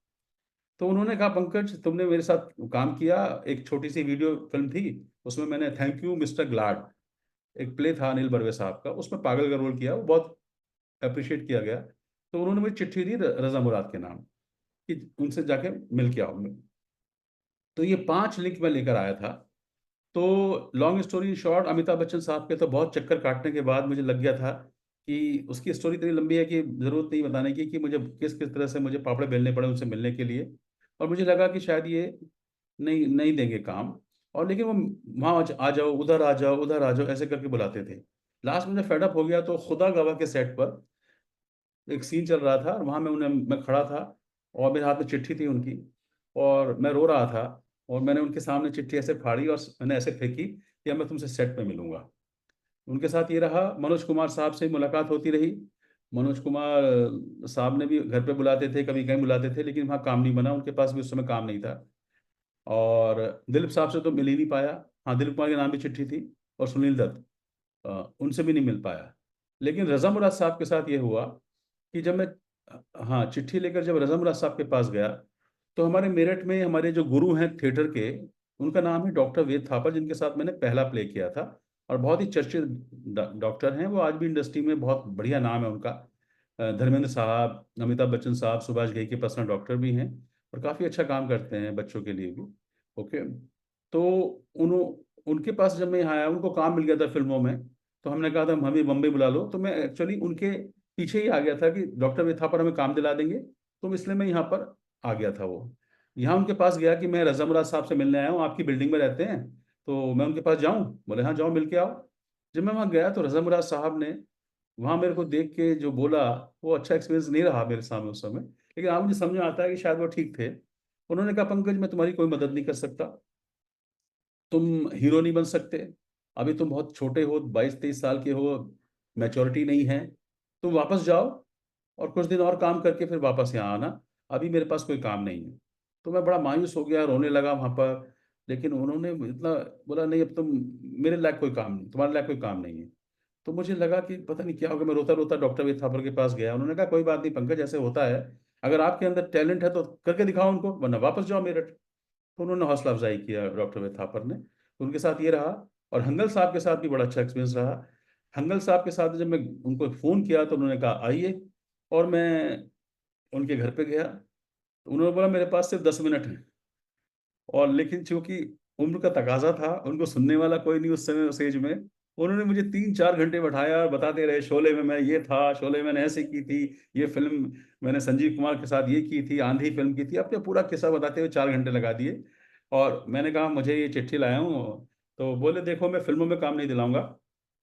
तो उन्होंने कहा, पंकज तुमने मेरे साथ काम किया, एक छोटी सी वीडियो फिल्म थी, उसमें मैंने थैंक यू मिस्टर ग्लाड, एक प्ले था अनिल बर्वे साहब का, उसमें पागल का रोल किया, वो बहुत अप्रिशिएट किया गया। तो उन्होंने मुझे चिट्ठी दी रजा मुराद के नाम कि उनसे जाके मिल के आओ। तो ये 5 लिंक मैं लेकर आया था। तो long story short, Amitabh Bachchan साहब के तो बहुत चक्कर काटने के बाद मुझे लग गया था कि उसकी स्टोरी इतनी लंबी है कि ज़रूरत नहीं बताने की, कि मुझे किस किस तरह से मुझे पापड़े बेलने पड़े उनसे मिलने के लिए। और मुझे लगा कि शायद ये नहीं नहीं देंगे काम। और लेकिन वो वहाँ आ जाओ, उधर आ जाओ, उधर आ जाओ, ऐसे करके बुलाते थे। लास्ट में जब फेड अप हो गया तो खुदा गवाह के सेट पर एक सीन चल रहा था, और वहाँ मैं खड़ा था, और मेरे हाथ में चिट्ठी थी उनकी, और मैं रो रहा था। और मैंने उनके सामने चिट्ठी ऐसे फाड़ी और मैंने ऐसे फेंकी कि अब मैं तुमसे सेट पे मिलूंगा। उनके साथ ये रहा। मनोज कुमार साहब से मुलाकात होती रही। मनोज कुमार साहब ने भी घर पे बुलाते थे, कभी कहीं बुलाते थे, लेकिन वहाँ काम नहीं बना, उनके पास भी उस समय काम नहीं था। और दिलीप साहब से तो मिल ही नहीं पाया। हाँ, दिलीप कुमार के नाम भी चिट्ठी थी। और सुनील दत्त, उनसे भी नहीं मिल पाया। लेकिन रज़ा मुराद साहब के साथ ये हुआ कि जब मैं हाँ, चिट्ठी लेकर जब रज़ा मुराद साहब के पास गया, तो हमारे मेरठ में हमारे जो गुरु हैं थिएटर के, उनका नाम है डॉक्टर वेद थापर, जिनके साथ मैंने पहला प्ले किया था। और बहुत ही चर्चित डॉक्टर हैं वो, आज भी इंडस्ट्री में बहुत बढ़िया नाम है उनका। धर्मेंद्र साहब, अमिताभ बच्चन साहब, सुभाष घई के पर्सनल डॉक्टर भी हैं, और काफ़ी अच्छा काम करते हैं बच्चों के लिए भी। ओके। तो उन उनके पास जब मैं यहाँ आया, उनको काम मिल गया था फिल्मों में, तो हमने कहा था हमें बम्बई बुला लो। तो मैं एक्चुअली उनके पीछे ही आ गया था कि डॉक्टर वेद थापर हमें काम दिला देंगे, तो इसलिए मैं यहाँ पर आ गया था। वो यहाँ उनके पास गया कि मैं रज़ा मुराद साहब से मिलने आया हूँ, आपकी बिल्डिंग में रहते हैं, तो मैं उनके पास जाऊँ? बोले हाँ जाओ, मिल के आओ। जब मैं वहाँ गया तो रज़ा मुराद साहब ने वहाँ मेरे को देख के जो बोला, वो अच्छा एक्सपीरियंस नहीं रहा मेरे सामने उस समय। लेकिन आज मुझे समझ में आता है कि शायद वो ठीक थे। उन्होंने कहा, पंकज मैं तुम्हारी कोई मदद नहीं कर सकता, तुम हीरो नहीं बन सकते, अभी तुम बहुत छोटे हो, 22-23 साल के हो, मैच्योरिटी नहीं है, तुम वापस जाओ और कुछ दिन और काम करके फिर वापस यहाँ आना, अभी मेरे पास कोई काम नहीं है। तो मैं बड़ा मायूस हो गया, रोने लगा वहाँ पर। लेकिन उन्होंने इतना बोला, नहीं अब तुम मेरे लायक कोई काम नहीं, तुम्हारे लायक कोई काम नहीं है। तो मुझे लगा कि पता नहीं क्या होगा। मैं रोता रोता डॉक्टर वेद थापर के पास गया। उन्होंने कहा, कोई बात नहीं पंकज, ऐसे होता है, अगर आपके अंदर टैलेंट है तो करके दिखाओ उनको, वरना वापस जाओ मेरठ। तो उन्होंने हौसला अफजाई किया डॉक्टर वेद थापर ने। तो उनके साथ ये रहा। और हंगल साहब के साथ भी बड़ा अच्छा एक्सपीरियंस रहा। हंगल साहब के साथ जब मैं उनको फ़ोन किया तो उन्होंने कहा आइए, और मैं उनके घर पे गया। तो उन्होंने बोला मेरे पास सिर्फ 10 मिनट है। और लेकिन चूंकि उम्र का तकाजा था, उनको सुनने वाला कोई नहीं उस समय उस एज में, उन्होंने मुझे 3-4 घंटे बैठाया और बताते रहे, शोले में मैं ये था, शोले मैंने ऐसे की थी, ये फिल्म मैंने संजीव कुमार के साथ ये की थी, आंधी फिल्म की थी, अपने पूरा किस्सा बताते हुए 4 घंटे लगा दिए। और मैंने कहा मुझे ये चिट्ठी लाया हूँ। तो बोले, देखो मैं फिल्मों में काम नहीं दिलाऊंगा,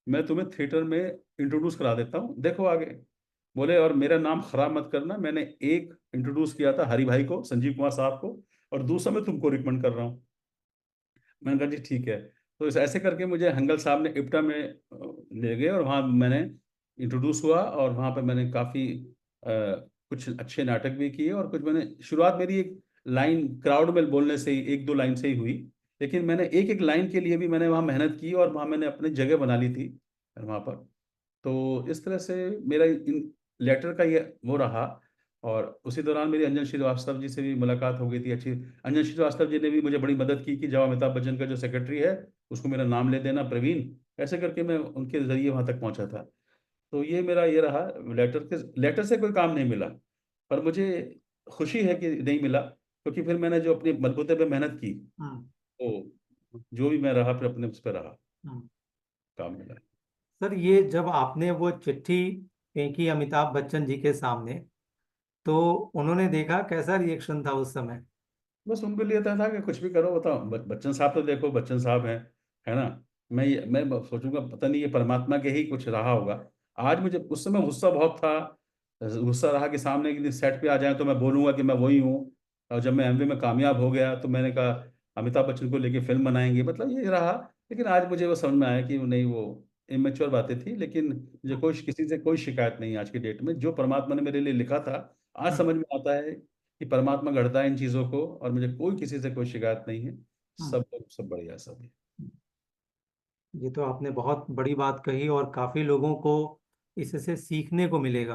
मैं तुम्हें थिएटर में इंट्रोड्यूस करा देता हूँ, देखो आगे। बोले, और मेरा नाम खराब मत करना, मैंने एक इंट्रोड्यूस किया था हरि भाई को, संजीव कुमार साहब को, और दूसरा मैं तुमको रिकमेंड कर रहा हूँ। मैंने कहा जी ठीक है। तो ऐसे करके मुझे हंगल साहब ने इप्टा में ले गए, और वहाँ मैंने इंट्रोड्यूस हुआ, और वहाँ पे मैंने काफ़ी कुछ अच्छे नाटक भी किए, और कुछ मैंने शुरुआत मेरी एक लाइन क्राउड में बोलने से ही, 1-2 लाइन से ही हुई। लेकिन मैंने एक एक लाइन के लिए भी मैंने वहाँ मेहनत की, और वहाँ मैंने अपनी जगह बना ली थी वहाँ पर। तो इस तरह से मेरा इन लेटर का ये वो रहा। और उसी दौरान मेरी अंजन श्रीवास्तव जी से भी मुलाकात हो गई थी अच्छी। अंजन श्रीवास्तव जी ने भी मुझे बड़ी मदद की कि जाओ अमिताभ बच्चन का जो सेक्रेटरी है उसको मेरा नाम ले देना, प्रवीण। ऐसे करके मैं उनके ज़रिए वहाँ तक पहुँचा था। तो ये मेरा ये रहा। लेटर से कोई काम नहीं मिला, पर मुझे खुशी है कि नहीं मिला, क्योंकि फिर मैंने जो अपने बलबूते पे मेहनत की, हम्म। तो जो भी मैं रहा फिर अपने उस पर रहा, हम्म। काम मिला। सर, ये जब आपने वो चिट्ठी फेंकी अमिताभ बच्चन जी के सामने, तो उन्होंने देखा, कैसा रिएक्शन था उस समय? बस उनको लिए था कि कुछ भी करो, बताओ बच्चन साहब तो देखो, बच्चन साहब हैं, है ना। मैं सोचूंगा पता नहीं ये परमात्मा के ही कुछ रहा होगा। आज मुझे उस समय गुस्सा बहुत था। गुस्सा रहा कि सामने किसी सेट पे आ जाए तो मैं बोलूंगा कि मैं वही हूँ। और जब मैं एमवी में कामयाब हो गया तो मैंने कहा अमिताभ बच्चन को लेके फिल्म बनाएंगे, मतलब ये रहा। लेकिन आज मुझे वो समझ में आया कि नहीं, वो इमेच्योर बातें थी। लेकिन मुझे हम्म। कोई किसी से कोई शिकायत नहीं है आज की डेट में। जो परमात्मा ने मेरे लिए लिखा था, आज हम्म। समझ में आता है कि परमात्मा गढ़ता है इन चीज़ों को, और मुझे कोई किसी से कोई शिकायत नहीं है। हम्म। सब सब बढ़िया, सब। ये तो आपने बहुत बड़ी बात कही और काफी लोगों को इससे सीखने को मिलेगा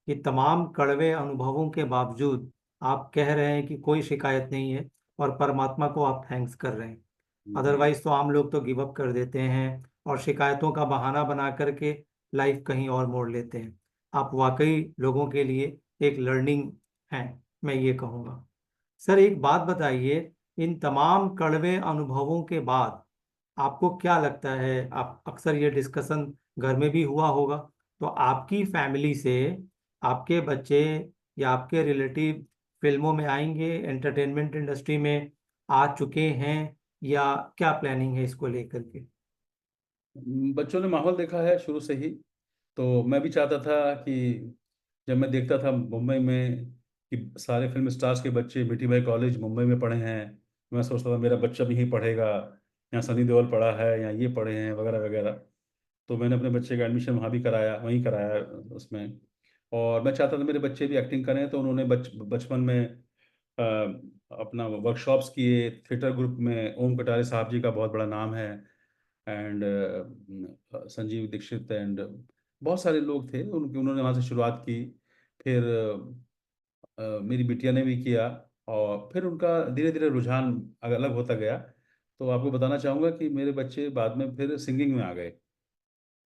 कि तमाम कड़वे अनुभवों के बावजूद आप कह रहे हैं कि कोई शिकायत नहीं है और परमात्मा को आप थैंक्स कर रहे हैं। जी। अदरवाइज तो आम लोग तो गिव अप कर देते हैं और शिकायतों का बहाना बना करके लाइफ कहीं और मोड़ लेते हैं। आप वाकई लोगों के लिए एक लर्निंग हैं, मैं ये कहूँगा। सर एक बात बताइए, इन तमाम कड़वे अनुभवों के बाद आपको क्या लगता है, आप अक्सर ये डिस्कशन घर में भी हुआ होगा, तो आपकी फैमिली से आपके बच्चे या आपके रिलेटिव फिल्मों में आएंगे, एंटरटेनमेंट इंडस्ट्री में आ चुके हैं, या क्या प्लानिंग है इसको लेकर के? बच्चों ने माहौल देखा है शुरू से ही। तो मैं भी चाहता था कि जब मैं देखता था मुंबई में कि सारे फिल्म स्टार्स के बच्चे मिठी भाई कॉलेज मुंबई में पढ़े हैं, मैं सोचता था मेरा बच्चा भी यहीं पढ़ेगा, यहाँ सनी देओल पढ़ा है, यहाँ ये पढ़े हैं वगैरह वगैरह। तो मैंने अपने बच्चे का एडमिशन वहाँ भी कराया, वहीं कराया उसमें। और मैं चाहता था मेरे बच्चे भी एक्टिंग करें, तो उन्होंने बचपन में अपना वर्कशॉप्स किए थिएटर ग्रुप में। ओम कटारे साहब जी का बहुत बड़ा नाम है, एंड संजीव दीक्षित एंड बहुत सारे लोग थे, उन्होंने वहाँ से शुरुआत की। फिर मेरी बिटिया ने भी किया, और फिर उनका धीरे धीरे रुझान अलग होता गया। तो आपको बताना चाहूँगा कि मेरे बच्चे बाद में फिर सिंगिंग में आ गए।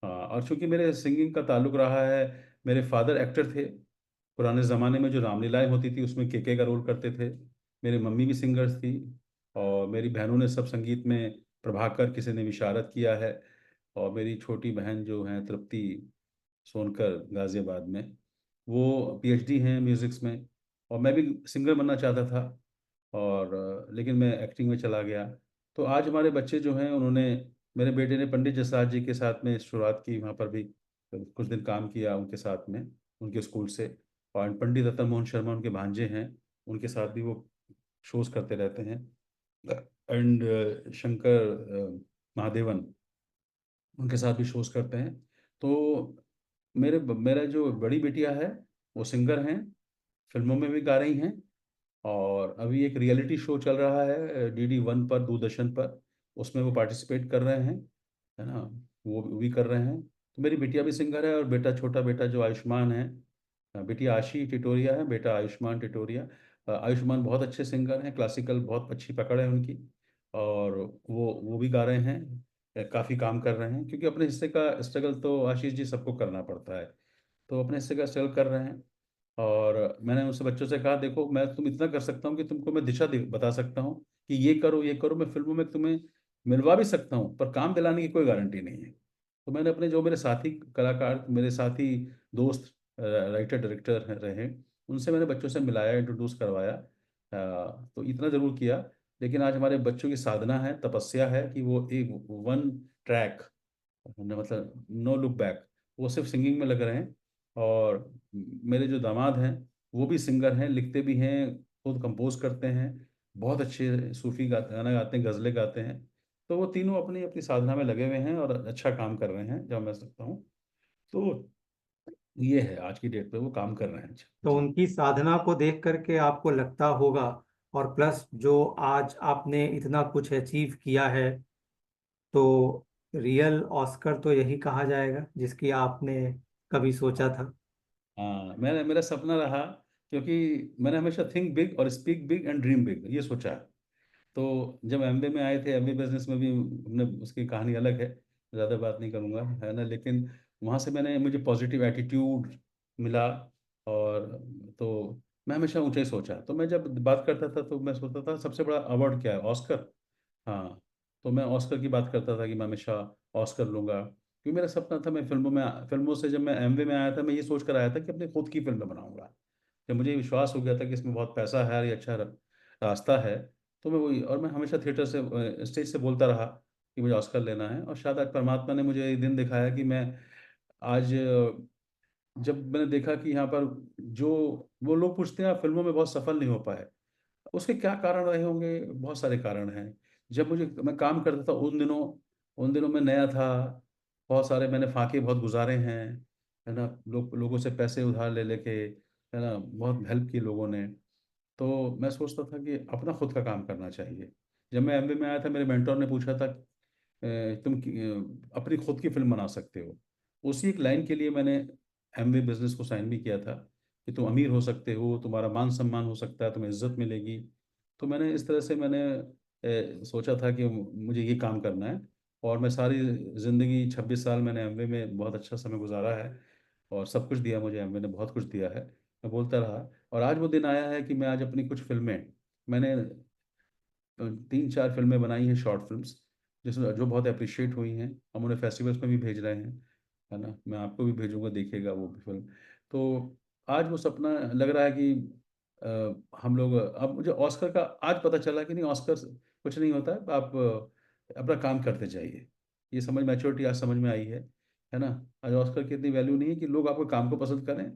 हाँ, और चूंकि मेरे सिंगिंग का ताल्लुक रहा है, मेरे फादर एक्टर थे। पुराने ज़माने में जो रामलीलाएँ होती थी उसमें केके का रोल करते थे। मेरी मम्मी भी सिंगर्स थी, और मेरी बहनों ने सब संगीत में, प्रभाकर किसी ने विशारद किया है, और मेरी छोटी बहन जो हैं तृप्ति सोनकर गाज़ियाबाद में, वो पीएचडी हैं म्यूज़िक्स में। और मैं भी सिंगर बनना चाहता था, और लेकिन मैं एक्टिंग में चला गया। तो आज हमारे बच्चे जो हैं उन्होंने, मेरे बेटे ने पंडित जसराज जी के साथ में शुरुआत की, वहाँ पर भी कुछ दिन काम किया उनके साथ में, उनके स्कूल से। और पंडित रतन मोहन शर्मा उनके भांजे हैं, उनके साथ भी वो शोज़ करते रहते हैं। एंड शंकर महादेवन, उनके साथ भी शोज़ करते हैं। तो मेरा जो बड़ी बिटिया है वो सिंगर हैं, फिल्मों में भी गा रही हैं। और अभी एक रियलिटी शो चल रहा है डीडी वन पर, दूरदर्शन पर, उसमें वो पार्टिसिपेट कर रहे हैं, है ना, वो भी कर रहे हैं। तो मेरी बिटिया भी सिंगर है, और बेटा, छोटा बेटा जो आयुष्मान है, बिटिया आशी टिटोरिया है, बेटा आयुष्मान टिटोरिया। आयुष्मान बहुत अच्छे सिंगर हैं, क्लासिकल बहुत अच्छी पकड़ है उनकी। और वो भी गा रहे हैं, काफ़ी काम कर रहे हैं, क्योंकि अपने हिस्से का स्ट्रगल तो आशीष जी सबको करना पड़ता है। तो अपने हिस्से का स्ट्रगल कर रहे हैं। और मैंने उनसे, बच्चों से कहा, देखो मैं तुम इतना कर सकता हूँ कि तुमको मैं दिशा बता सकता हूँ कि ये करो ये करो, मैं फिल्मों में तुम्हें मिलवा भी सकता हूँ, पर काम दिलाने की कोई गारंटी नहीं है। तो मैंने अपने जो मेरे साथी कलाकार, मेरे साथी दोस्त राइटर डायरेक्टर रहे, उनसे मैंने बच्चों से मिलाया, इंट्रोड्यूस करवाया। तो इतना ज़रूर किया। लेकिन आज हमारे बच्चों की साधना है, तपस्या है कि वो एक वन ट्रैक, मतलब नो लुक बैक, वो सिर्फ सिंगिंग में लग रहे हैं। और मेरे जो दामाद हैं वो भी सिंगर हैं, लिखते भी हैं, खुद कंपोज करते हैं, बहुत अच्छे सूफी गाना गाते हैं, गज़लें गाते हैं। तो वो तीनों अपनी अपनी साधना में लगे हुए हैं और अच्छा काम कर रहे हैं, जब मैं सकता हूँ। तो ये है, आज की डेट पे वो काम कर रहे हैं। अच्छा तो जी। उनकी साधना को देख करके आपको लगता होगा, और प्लस जो आज आपने इतना कुछ अचीव किया है, तो रियल ऑस्कर तो यही कहा जाएगा जिसकी आपने कभी सोचा था? हाँ, मेरा सपना रहा, क्योंकि मैंने हमेशा थिंक बिग और speak big and dream big ये सोचा है। तो जब एमबीए में आए थे, एमबीए बिजनेस में भी हमने, उसकी कहानी अलग है, ज़्यादा बात नहीं करूँगा, है ना। लेकिन वहाँ से मुझे पॉजिटिव एटीट्यूड मिला। और तो मैं हमेशा ऊंचा ही सोचा। तो मैं जब बात करता था तो मैं सोचता था सबसे बड़ा अवार्ड क्या है, ऑस्कर। हाँ, तो मैं ऑस्कर की बात करता था कि मैं हमेशा ऑस्कर लूँगा, क्योंकि मेरा सपना था, मैं फिल्मों से, जब मैं एमवे में आया था मैं ये सोच कर आया था कि अपनी खुद की फिल्म बनाऊंगा। जब मुझे विश्वास हो गया था कि इसमें बहुत पैसा है, ये अच्छा रास्ता है, तो मैं वही, और मैं हमेशा थिएटर से, स्टेज से बोलता रहा कि मुझे ऑस्कर लेना है। और शायद आज परमात्मा ने मुझे ये दिन दिखाया कि मैं आज, जब मैंने देखा कि यहाँ पर जो, वो लोग पूछते हैं आप फिल्मों में बहुत सफल नहीं हो पाए, उसके क्या कारण रहे होंगे, बहुत सारे कारण हैं। जब मैं काम करता था उन दिनों मैं नया था, बहुत सारे मैंने फाके बहुत गुजारे हैं, है ना, लोगों से पैसे उधार ले लेके, है ना, बहुत हेल्प की लोगों ने। तो मैं सोचता था कि अपना खुद का काम करना चाहिए। जब मैं एमबीए में आया था, मेरे मेंटोर ने पूछा था तुम अपनी खुद की फिल्म बना सकते हो। उसी एक लाइन के लिए मैंने एमवे बिजनेस को साइन भी किया था कि तुम अमीर हो सकते हो, तुम्हारा मान सम्मान हो सकता है, तुम्हें इज्जत मिलेगी। तो मैंने इस तरह से मैंने सोचा था कि मुझे ये काम करना है। और मैं सारी ज़िंदगी 26 साल मैंने एमवे में बहुत अच्छा समय गुजारा है, और सब कुछ दिया मुझे एमवे ने, बहुत कुछ दिया है। मैं बोलता रहा, और आज वो दिन आया है कि मैं आज अपनी कुछ फिल्में, मैंने 3-4 फिल्में बनाई हैं, शॉर्ट फिल्म्स, जिसमें जो बहुत अप्रिशिएट हुई हैं। हम उन्हें फेस्टिवल्स में भी भेज रहे हैं, है ना। मैं आपको भी भेजूंगा, देखिएगा वो भी फिल्म। तो आज वो सपना लग रहा है कि हम लोग, अब मुझे ऑस्कर का आज पता चला कि नहीं, ऑस्कर कुछ नहीं होता है। आप अपना काम करते जाइए, ये समझ, मैच्योरिटी आज समझ में आई है ना। आज ऑस्कर की इतनी वैल्यू नहीं है कि लोग आपके काम को पसंद करें।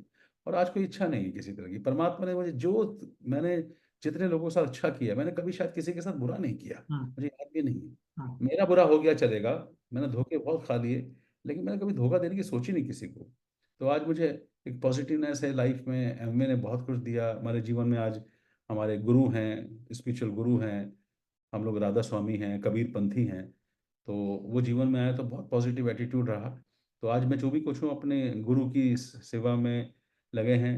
और आज कोई इच्छा नहीं है किसी तरह की। परमात्मा ने मुझे जो, मैंने जितने लोगों के साथ अच्छा किया, मैंने कभी शायद किसी के साथ बुरा नहीं किया, हम्म। मुझे याद भी नहीं है। हम्म। मेरा बुरा हो गया चलेगा, मैंने धोखे बहुत खा लिए, लेकिन मैंने कभी धोखा देने की सोची नहीं किसी को। तो आज मुझे एक पॉजिटिवनेस है लाइफ में। एमवे ने बहुत कुछ दिया हमारे जीवन में। आज हमारे गुरु हैं, स्पिरिचुअल गुरु हैं, हम लोग राधा स्वामी हैं, कबीर पंथी हैं। तो वो जीवन में आया तो बहुत पॉजिटिव एटीट्यूड रहा। तो आज मैं जो भी कुछ हूँ, अपने गुरु की सेवा में लगे हैं।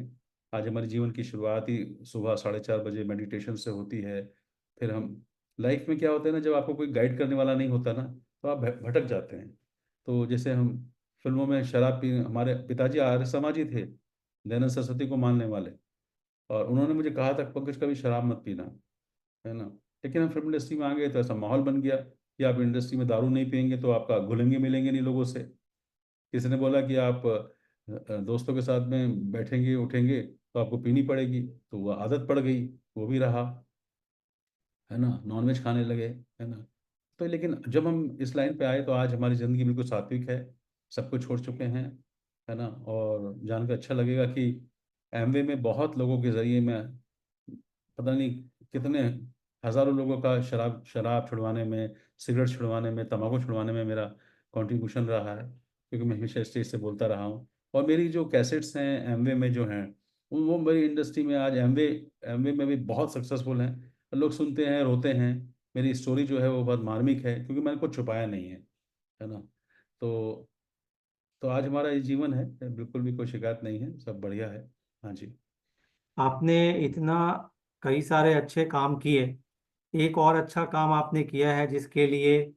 आज हमारे जीवन की शुरुआत ही सुबह 4:30 बजे मेडिटेशन से होती है। फिर हम, लाइफ में क्या होता है ना, जब आपको कोई गाइड करने वाला नहीं होता ना, तो आप भटक जाते हैं। तो जैसे हम फिल्मों में शराब पी, हमारे पिताजी आर्य समाजी थे, दयानंद सरस्वती को मानने वाले, और उन्होंने मुझे कहा था, पंकज कभी शराब मत पीना, है ना। लेकिन हम फिल्म इंडस्ट्री में आ गए तो ऐसा माहौल बन गया कि आप इंडस्ट्री में दारू नहीं पियेंगे तो आपका घुलेंगे मिलेंगे नहीं लोगों से। किसी ने बोला कि आप दोस्तों के साथ में बैठेंगे उठेंगे तो आपको पीनी पड़ेगी, तो वो आदत पड़ गई, वो भी रहा, है ना। नॉनवेज खाने लगे, है ना। तो लेकिन जब हम इस लाइन पे आए तो आज हमारी ज़िंदगी बिल्कुल सात्विक है, सब कुछ छोड़ चुके हैं, है ना। और जानकर अच्छा लगेगा कि एमवे में बहुत लोगों के ज़रिए मैं, पता नहीं कितने हज़ारों लोगों का शराब शराब छुड़वाने में, सिगरेट छुड़वाने में, तंबाकू छुड़वाने में मेरा कंट्रीब्यूशन रहा है, क्योंकि मैं हमेशा स्टेज से बोलता रहा हूँ। और मेरी जो कैसेट्स हैं एमवे में जो हैं, वो मेरी इंडस्ट्री में आज एमवे एमवे में भी बहुत सक्सेसफुल हैं। लोग सुनते हैं, रोते हैं। मेरी स्टोरी जो है वो बहुत मार्मिक है, क्योंकि मैंने कुछ छुपाया नहीं है ना। तो तो आज हमारा ये जीवन है, बिल्कुल भी कोई शिकायत नहीं है, सब बढ़िया है। हाँ जी। आपने इतना कई सारे अच्छे काम किए, एक और अच्छा काम आपने किया है जिसके लिए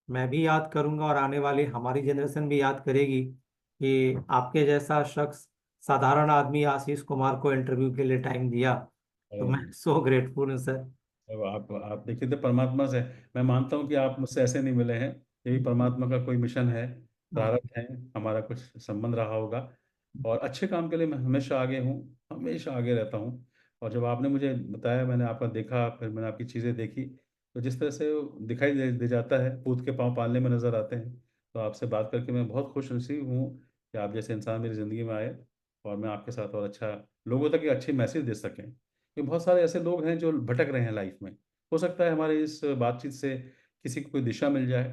मैं भी याद करूंगा और आने वाली हमारी जनरेशन भी याद करेगी कि आपके जैसा शख्स, साधारण आदमी आशीष कुमार को इंटरव्यू के लिए टाइम दिया। तो मैं सो ग्रेटफुल हूँ सर। अब आप देखिए तो परमात्मा से, मैं मानता हूँ कि आप मुझसे ऐसे नहीं मिले हैं। ये भी परमात्मा का कोई मिशन है, हाँ। प्रारब्ध है, हमारा कुछ संबंध रहा होगा। और अच्छे काम के लिए मैं हमेशा आगे हूँ, हमेशा आगे रहता हूँ। और जब आपने मुझे बताया, मैंने आपका देखा, फिर मैंने आपकी चीज़ें देखी, तो जिस तरह से वो दिखाई दे जाता है, पूत के पाँव पालने में नज़र आते हैं। तो आपसे बात करके मैं बहुत खुश नसीब हूँ कि आप जैसे इंसान मेरी ज़िंदगी में आए, और मैं आपके साथ और अच्छा, लोगों तक एक अच्छी मैसेज दे सकें। कि बहुत सारे ऐसे लोग हैं जो भटक रहे हैं लाइफ में। हो सकता है हमारे इस बातचीत से किसी को कोई दिशा मिल जाए,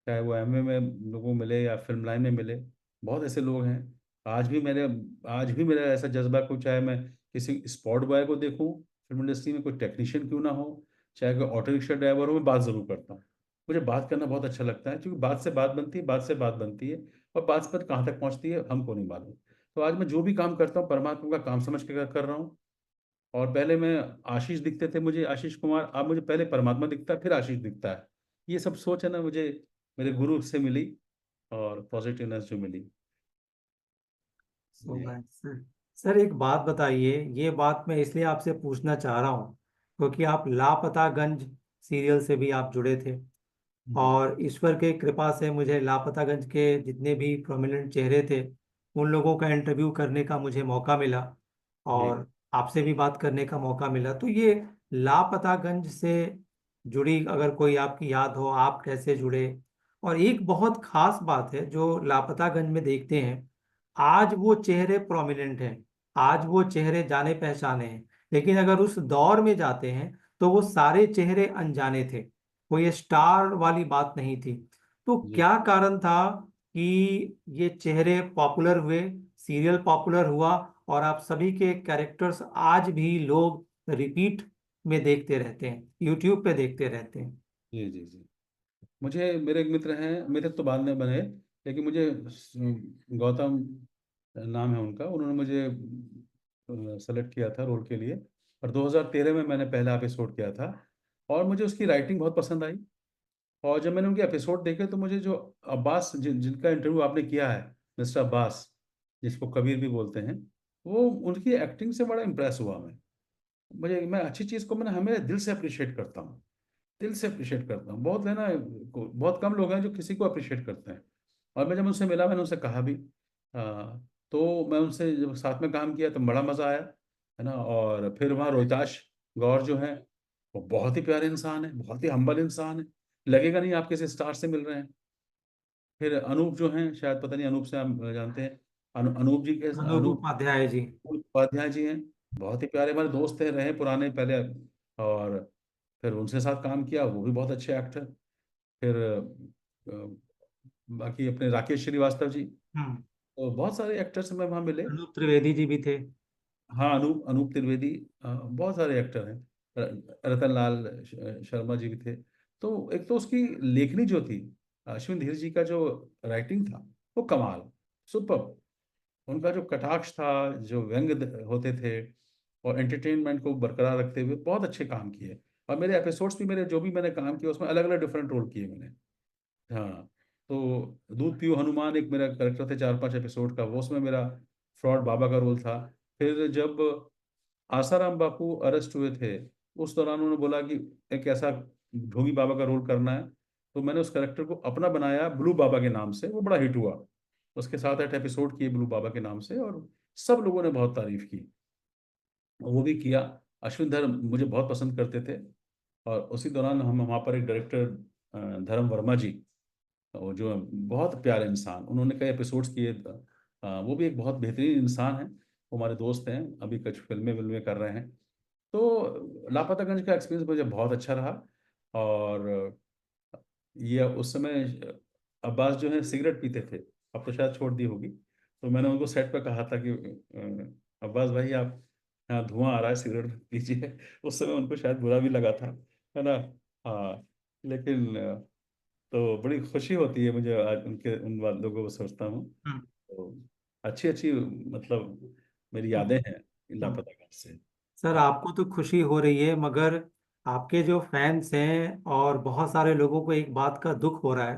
चाहे वो एमए में लोगों को मिले या फिल्म लाइन में मिले। बहुत ऐसे लोग हैं। आज भी मेरे आज भी मेरा ऐसा जज्बा को, चाहे मैं किसी स्पॉट बॉय को देखूं, फिल्म इंडस्ट्री में कोई टेक्नीशियन क्यों ना हो, चाहे कोई ऑटो रिक्शा ड्राइवर हो, मैं बात ज़रूर करता हूँ। मुझे बात करना बहुत अच्छा लगता है, क्योंकि बात से बात बनती है, बात से बात बनती है। और बात से बात कहाँ तक पहुँचती है हमको नहीं मालूम। तो आज मैं जो भी काम करता हूँ, परमात्मा का काम समझ के कर रहा हूँ। और पहले मैं, आशीष दिखते थे मुझे, आशीष कुमार, अब मुझे पहले परमात्मा दिखता है, फिर आशीष दिखता है। ये सब सोच है ना, मुझे मेरे गुरु से मिली, और पॉजिटिवनेस जो मिली। सो जी। Nice sir. सर एक बात बताइए, ये बात मैं इसलिए आपसे पूछना चाह रहा हूँ क्योंकि आप लापतागंज सीरियल से भी आप जुड़े थे, जी। और ईश्वर की कृपा से मुझे लापतागंज के जितने भी प्रोमिनेंट चेहरे थे उन लोगों का इंटरव्यू करने का मुझे मौका मिला, जी। और आपसे भी बात करने का मौका मिला। तो ये लापतागंज से जुड़ी अगर कोई आपकी याद हो, आप कैसे जुड़े? और एक बहुत खास बात है जो लापतागंज में देखते हैं, आज वो चेहरे प्रोमिनेंट हैं, आज वो चेहरे जाने पहचाने हैं, लेकिन अगर उस दौर में जाते हैं तो वो सारे चेहरे अनजाने थे, कोई स्टार वाली बात नहीं थी। तो जी। क्या कारण था कि ये चेहरे पॉपुलर हुए, सीरियल पॉपुलर हुआ, और आप सभी के कैरेक्टर्स आज भी लोग रिपीट में देखते रहते हैं, यूट्यूब पे देखते रहते हैं? जी। जी। जी। मुझे मेरे एक मित्र हैं, मित्र तो बाद में बने, लेकिन मुझे गौतम नाम है उनका, उन्होंने मुझे सेलेक्ट किया था रोल के लिए, और 2013 में मैंने पहला एपिसोड किया था, और मुझे उसकी राइटिंग बहुत पसंद आई। और जब मैंने उनके एपिसोड देखे तो मुझे जो अब्बास जिनका इंटरव्यू आपने किया है, मिस्टर अब्बास, जिसको कबीर भी बोलते हैं, वो उनकी एक्टिंग से बड़ा इम्प्रेस हुआ मैं अच्छी चीज़ को मैंने हमें दिल से अप्रिशिएट करता हूँ, दिल से अप्रिशिएट करता हूँ। बहुत है ना, बहुत कम लोग हैं जो किसी को अप्रिशिएट करते हैं। और मैं जब उनसे मिला, मैंने उनसे कहा भी, तो मैं उनसे जब साथ में काम किया तो बड़ा मज़ा आया, है ना। और फिर वहाँ रोहिताश गौर जो है, वो बहुत ही प्यारे इंसान है, बहुत ही हम्बल इंसान है, लगेगा नहीं आप किसी स्टार से मिल रहे हैं। फिर अनूप जो हैं, शायद पता नहीं अनूप से आप जानते हैं, अनूप जी के, अनूप अनूप उपाध्याय जी। उपाध्याय जी हैं, बहुत ही प्यारे हमारे दोस्त हैं, रहे पुराने पहले। और फिर उनसे साथ काम किया, वो भी बहुत अच्छे एक्टर। फिर बाकी अपने राकेश श्रीवास्तव जी, हम्म। तो बहुत सारे एक्टर्स हमें वहाँ मिले। अनूप त्रिवेदी जी भी थे। हाँ, अनूप अनूप त्रिवेदी, बहुत सारे एक्टर हैं। रतन लाल शर्मा जी भी थे। तो एक तो उसकी लेखनी जो थी, अश्विन धीर जी का जो राइटिंग था, वो कमाल, सुपर। उनका जो कटाक्ष था, जो व्यंग होते थे, और एंटरटेनमेंट को बरकरार रखते हुए बहुत अच्छे काम किए। और मेरे एपिसोड्स भी, मेरे जो भी मैंने काम किया उसमें अलग अलग डिफरेंट रोल किए मैंने। हाँ, तो दूध पियो हनुमान एक मेरा करेक्टर थे 4-5 एपिसोड का, वो उसमें मेरा फ्रॉड बाबा का रोल था। फिर जब आसाराम बापू अरेस्ट हुए थे, उस दौरान उन्होंने बोला कि एक ऐसा ढोंगी बाबा का रोल करना है, तो मैंने उस करेक्टर को अपना बनाया ब्लू बाबा के नाम से, वो बड़ा हिट हुआ। उसके 7-8 एपिसोड किए ब्लू बाबा के नाम से, और सब लोगों ने बहुत तारीफ की, वो भी किया। अश्विन धर्म मुझे बहुत पसंद करते थे। और उसी दौरान हम वहाँ पर एक डायरेक्टर, धर्म वर्मा जी, वो जो बहुत प्यारे इंसान, उन्होंने कई एपिसोड्स किए। वो भी एक बहुत बेहतरीन इंसान है, वो हमारे दोस्त हैं, अभी कुछ फिल्में विल्में कर रहे हैं। तो लापतागंज का एक्सपीरियंस मुझे बहुत अच्छा रहा। और ये उस समय अब्बास जो है सिगरेट पीते थे, अब तो शायद छोड़ दी होगी। तो मैंने उनको सेट पे कहा था कि अब्बास भाई, आप यहाँ धुआं आ रहा है, सिगरेट मत पीजिए। उस समय उनको शायद बुरा भी लगा था, है ना। हाँ, लेकिन तो बड़ी खुशी होती है मुझे आज उनके उन लोगों को सोचता हूँ। हम्म। तो अच्छी अच्छी, मतलब मेरी हम्म। यादें हैं हम्म। लापता गांव से। सर, हाँ। आपको तो खुशी हो रही है, मगर आपके जो फैंस हैं और बहुत सारे लोगों को एक बात का दुख हो रहा है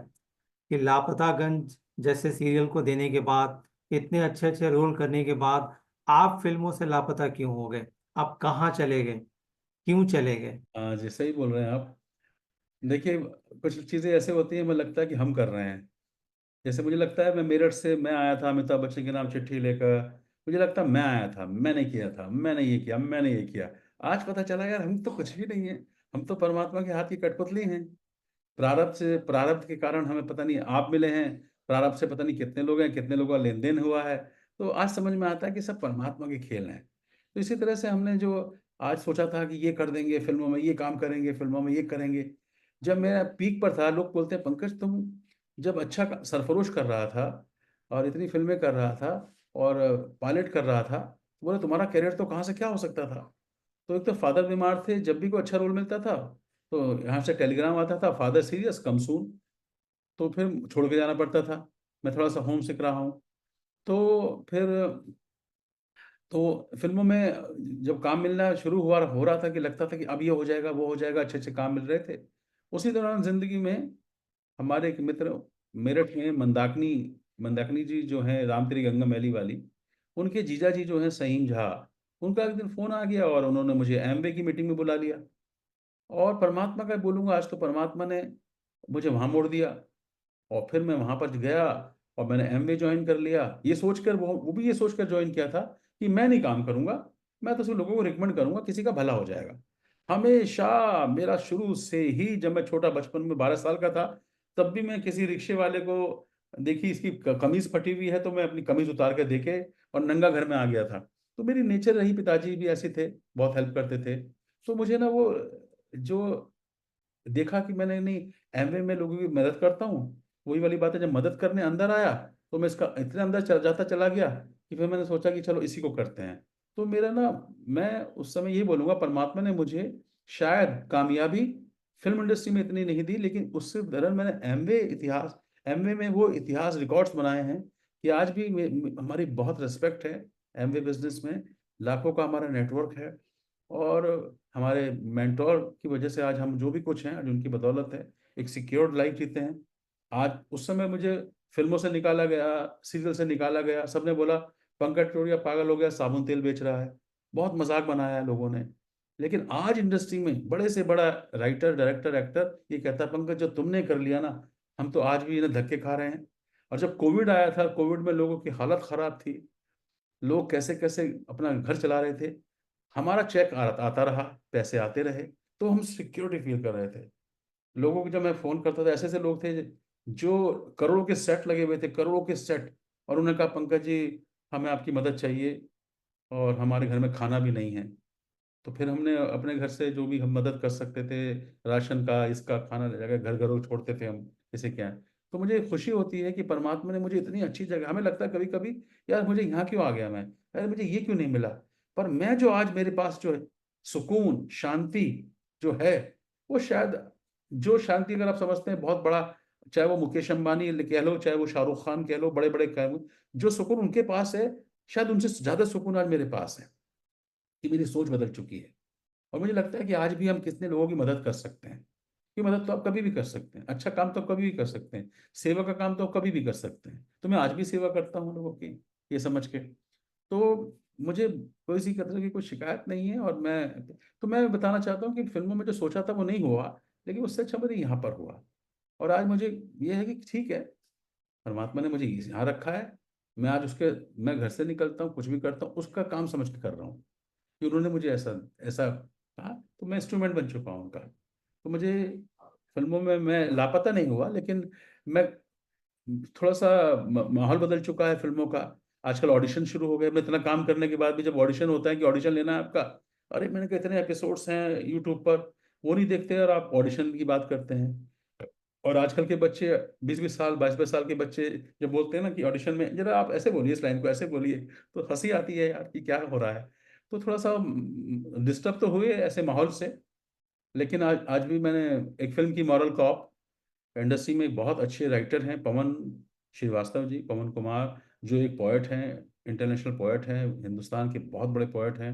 कि लापतागंज जैसे सीरियल को देने के बाद, इतने अच्छे अच्छे रोल करने के बाद, आप फिल्मों से लापता क्यों हो गए? आप कहाँ चले गए? क्यों चले गए? हाँ जी, सही बोल रहे हैं आप। देखिए, कुछ चीज़ें ऐसे होती हैं, हमें लगता है कि हम कर रहे हैं। जैसे मुझे लगता है, मैं मेरठ से मैं आया था अमिताभ बच्चन के नाम चिट्ठी लेकर, मुझे लगता है मैं आया था, मैंने किया था, मैंने ये किया, मैंने ये किया। आज पता चला यार, हम तो कुछ भी नहीं है, हम तो परमात्मा के हाथ की कठपुतली हैं। प्रारब्ध के कारण हमें पता नहीं आप मिले हैं, प्रारब्ध से पता नहीं कितने लोग हैं, कितने लोगों का लेन देन हुआ है। तो आज समझ में आता है कि सब परमात्मा के खेल हैं। तो इसी तरह से हमने जो आज सोचा था कि ये कर देंगे फिल्मों में, ये काम करेंगे फिल्मों में, ये करेंगे। जब मेरा पीक पर था, लोग बोलते हैं पंकज, तुम जब अच्छा सरफरोश कर रहा था और इतनी फिल्में कर रहा था और पायलट कर रहा था, बोले तुम्हारा करियर तो कहाँ से क्या हो सकता था। तो एक तो फादर बीमार थे, जब भी कोई अच्छा रोल मिलता था तो यहाँ से टेलीग्राम आता था, फादर सीरियस कम सून। तो फिर छोड़ के जाना पड़ता था। मैं थोड़ा सा होम सिक रहा हूँ। तो फिर तो फिल्मों में जब काम मिलना शुरू हुआ, हो रहा था कि लगता था कि अब ये हो जाएगा, वो हो जाएगा, अच्छे अच्छे काम मिल रहे थे। उसी दौरान जिंदगी में हमारे एक मित्र मेरठ में मंदाकिनी मंदाकिनी जी जो हैं, रामतेरी गंगा मैली वाली, उनके जीजा जी जो हैं सहीम झा, उनका एक दिन फोन आ गया और उन्होंने मुझे एमवे की मीटिंग में बुला लिया। और परमात्मा का बोलूंगा, आज तो परमात्मा ने मुझे वहां मोड़ दिया। और फिर मैं वहां पर गया और मैंने एमवे ज्वाइन कर लिया, ये सोचकर, वो भी ये सोचकर ज्वाइन किया था कि मैं नहीं काम करूंगा, मैं तो सिर्फ लोगों को रिकमेंड करूंगा, किसी का भला हो जाएगा। हमेशा मेरा शुरू से ही, जब मैं छोटा बचपन में 12 साल का था, तब भी मैं किसी रिक्शे वाले को देखी, इसकी कमीज फटी हुई है, तो मैं अपनी कमीज उतार कर देखे और नंगा घर में आ गया था। तो मेरी नेचर रही, पिताजी भी ऐसे थे, बहुत हेल्प करते थे। तो मुझे ना वो जो देखा कि मैंने नहीं, एमवे में लोगों की मदद करता हूँ, वही वाली बात है, जब मदद करने अंदर आया तो मैं इसका इतने अंदर जाता चला गया कि फिर मैंने सोचा कि चलो इसी को करते हैं। तो मेरा ना, मैं उस समय यही बोलूंगा, परमात्मा ने मुझे शायद कामयाबी फिल्म इंडस्ट्री में इतनी नहीं दी, लेकिन उससे दरअसल मैंने एमवे में वो इतिहास रिकॉर्ड्स बनाए हैं कि आज भी हमारी बहुत रिस्पेक्ट है एमवे बिजनेस में। लाखों का हमारा नेटवर्क है, और हमारे मेंटोर की वजह से आज हम जो भी कुछ हैं, आज उनकी बदौलत है, एक सिक्योर्ड लाइफ जीते हैं। आज उस समय मुझे फिल्मों से निकाला गया, सीरियल से निकाला गया, सबने बोला पंकज कटोरिया पागल हो गया, साबुन तेल बेच रहा है, बहुत मजाक बनाया है लोगों ने। लेकिन आज इंडस्ट्री में बड़े से बड़ा राइटर, डायरेक्टर, एक्टर ये कहता है पंकज जो तुमने कर लिया ना, हम तो आज भी इन्हें धक्के खा रहे हैं। और जब कोविड आया था, कोविड में लोगों की हालत खराब थी, लोग कैसे कैसे अपना घर चला रहे थे, हमारा चेक आता रहा, पैसे आते रहे, तो हम सिक्योरिटी फील कर रहे थे। लोगों को जब मैं फोन करता था, ऐसे ऐसे लोग थे जो करोड़ों के सेट लगे हुए थे, करोड़ों के सेट, और उन्होंने कहा पंकज जी हमें आपकी मदद चाहिए और हमारे घर में खाना भी नहीं है। तो फिर हमने अपने घर से जो भी हम मदद कर सकते थे, राशन का, इसका, खाना ले जाकर घर घरों छोड़ते थे हम, जैसे क्या है। तो मुझे खुशी होती है कि परमात्मा ने मुझे इतनी अच्छी जगह, हमें लगता है कभी कभी यार मुझे यहाँ क्यों आ गया मैं, यार मुझे ये क्यों नहीं मिला। पर मैं जो आज मेरे पास जो है सुकून, शांति जो है, वो शायद, जो शांति अगर आप समझते हैं बहुत बड़ा, चाहे वो मुकेश अंबानी कह लो, चाहे वो शाहरुख खान कह लो, बड़े बड़े कह लो, जो सुकून उनके पास है, शायद उनसे ज्यादा सुकून आज मेरे पास है कि मेरी सोच बदल चुकी है। और मुझे लगता है कि आज भी हम कितने लोगों की मदद कर सकते हैं। कि मदद तो आप कभी भी कर सकते हैं, अच्छा काम तो आप कभी भी कर सकते हैं, सेवा का काम तो आप कभी भी कर सकते हैं। तो मैं आज भी सेवा करता हूँ लोगों की, ये समझ के। तो मुझे कोई सी तरह की कोई शिकायत नहीं है। और मैं बताना चाहता हूँ कि फिल्मों में जो सोचा था वो नहीं हुआ, लेकिन उससे अच्छा मेरे यहाँ पर हुआ। और आज मुझे ये है कि ठीक है, परमात्मा ने मुझे यहाँ रखा है, मैं आज उसके, मैं घर से निकलता हूँ, कुछ भी करता हूँ, उसका काम समझ के कर रहा हूँ कि उन्होंने मुझे ऐसा ऐसा कहा, तो मैं इंस्ट्रूमेंट बन चुका हूँ उनका। तो मुझे फिल्मों में मैं लापता नहीं हुआ, लेकिन मैं थोड़ा सा माहौल बदल चुका है फिल्मों का। आजकल ऑडिशन शुरू हो गए, मैं इतना काम करने के बाद भी जब ऑडिशन होता है कि ऑडिशन लेना है आपका, अरे मैंने कहा इतने एपिसोड्स हैं यूट्यूब पर, वो नहीं देखते और आप ऑडिशन की बात करते हैं। और आजकल के बच्चे, 20-20 साल, 22-22 साल के बच्चे जब बोलते हैं ना कि ऑडिशन में जरा आप ऐसे बोलिए, इस लाइन को ऐसे बोलिए, तो हंसी आती है यार कि क्या हो रहा है। तो थोड़ा सा डिस्टर्ब तो हुए ऐसे माहौल से। लेकिन आज आज भी मैंने एक फिल्म की मॉरल कॉप, इंडस्ट्री में एक बहुत अच्छे राइटर हैं पवन श्रीवास्तव जी, पवन कुमार, जो एक पोएट हैं, इंटरनेशनल पोएट हैं, हिंदुस्तान के बहुत बड़े पोएट हैं।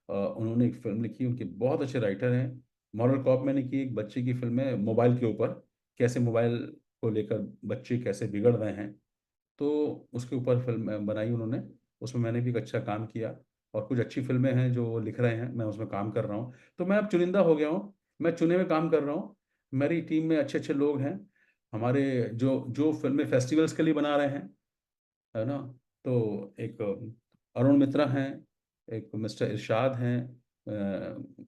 उन्होंने एक फिल्म लिखी, उनके बहुत अच्छे राइटर हैं। मॉरल कॉप मैंने की, एक बच्चे की फिल्म है मोबाइल के ऊपर, कैसे मोबाइल को लेकर बच्चे कैसे बिगड़ रहे हैं, तो उसके ऊपर फिल्म बनाई उन्होंने। उसमें मैंने भी एक अच्छा काम किया। और कुछ अच्छी फिल्में हैं जो वो लिख रहे हैं, मैं उसमें काम कर रहा हूँ। तो मैं अब चुनिंदा हो गया हूँ, मैं चुने में काम कर रहा हूँ। मेरी टीम में अच्छे अच्छे लोग हैं हमारे, जो जो फिल्में फेस्टिवल्स के लिए बना रहे हैं, है ना। तो एक अरुण मित्रा हैं, एक मिस्टर इरशाद हैं,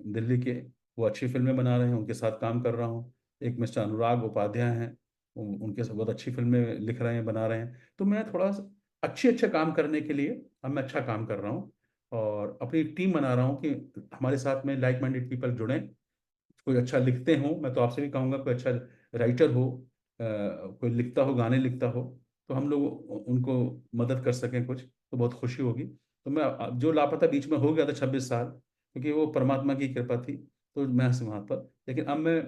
दिल्ली के, वो अच्छी फिल्में बना रहे हैं, उनके साथ काम कर रहा हूँ। एक मिस्टर अनुराग उपाध्याय हैं, उनके साथ बहुत अच्छी फिल्में लिख रहे हैं, बना रहे हैं। तो मैं थोड़ा सा अच्छे अच्छे काम करने के लिए अब मैं अच्छा काम कर रहा हूँ, और अपनी टीम बना रहा हूँ कि हमारे साथ में लाइक माइंडेड पीपल जुड़ें, कोई अच्छा लिखते हो, मैं तो आपसे भी कहूँगा कोई अच्छा राइटर हो, कोई लिखता हो, गाने लिखता हो, तो हम लोग उनको मदद कर सकें कुछ, तो बहुत खुशी होगी। तो मैं जो लापता बीच में हो गया था 26 साल, क्योंकि वो परमात्मा की कृपा थी, तो मैं वहाँ पर, लेकिन अब मैं,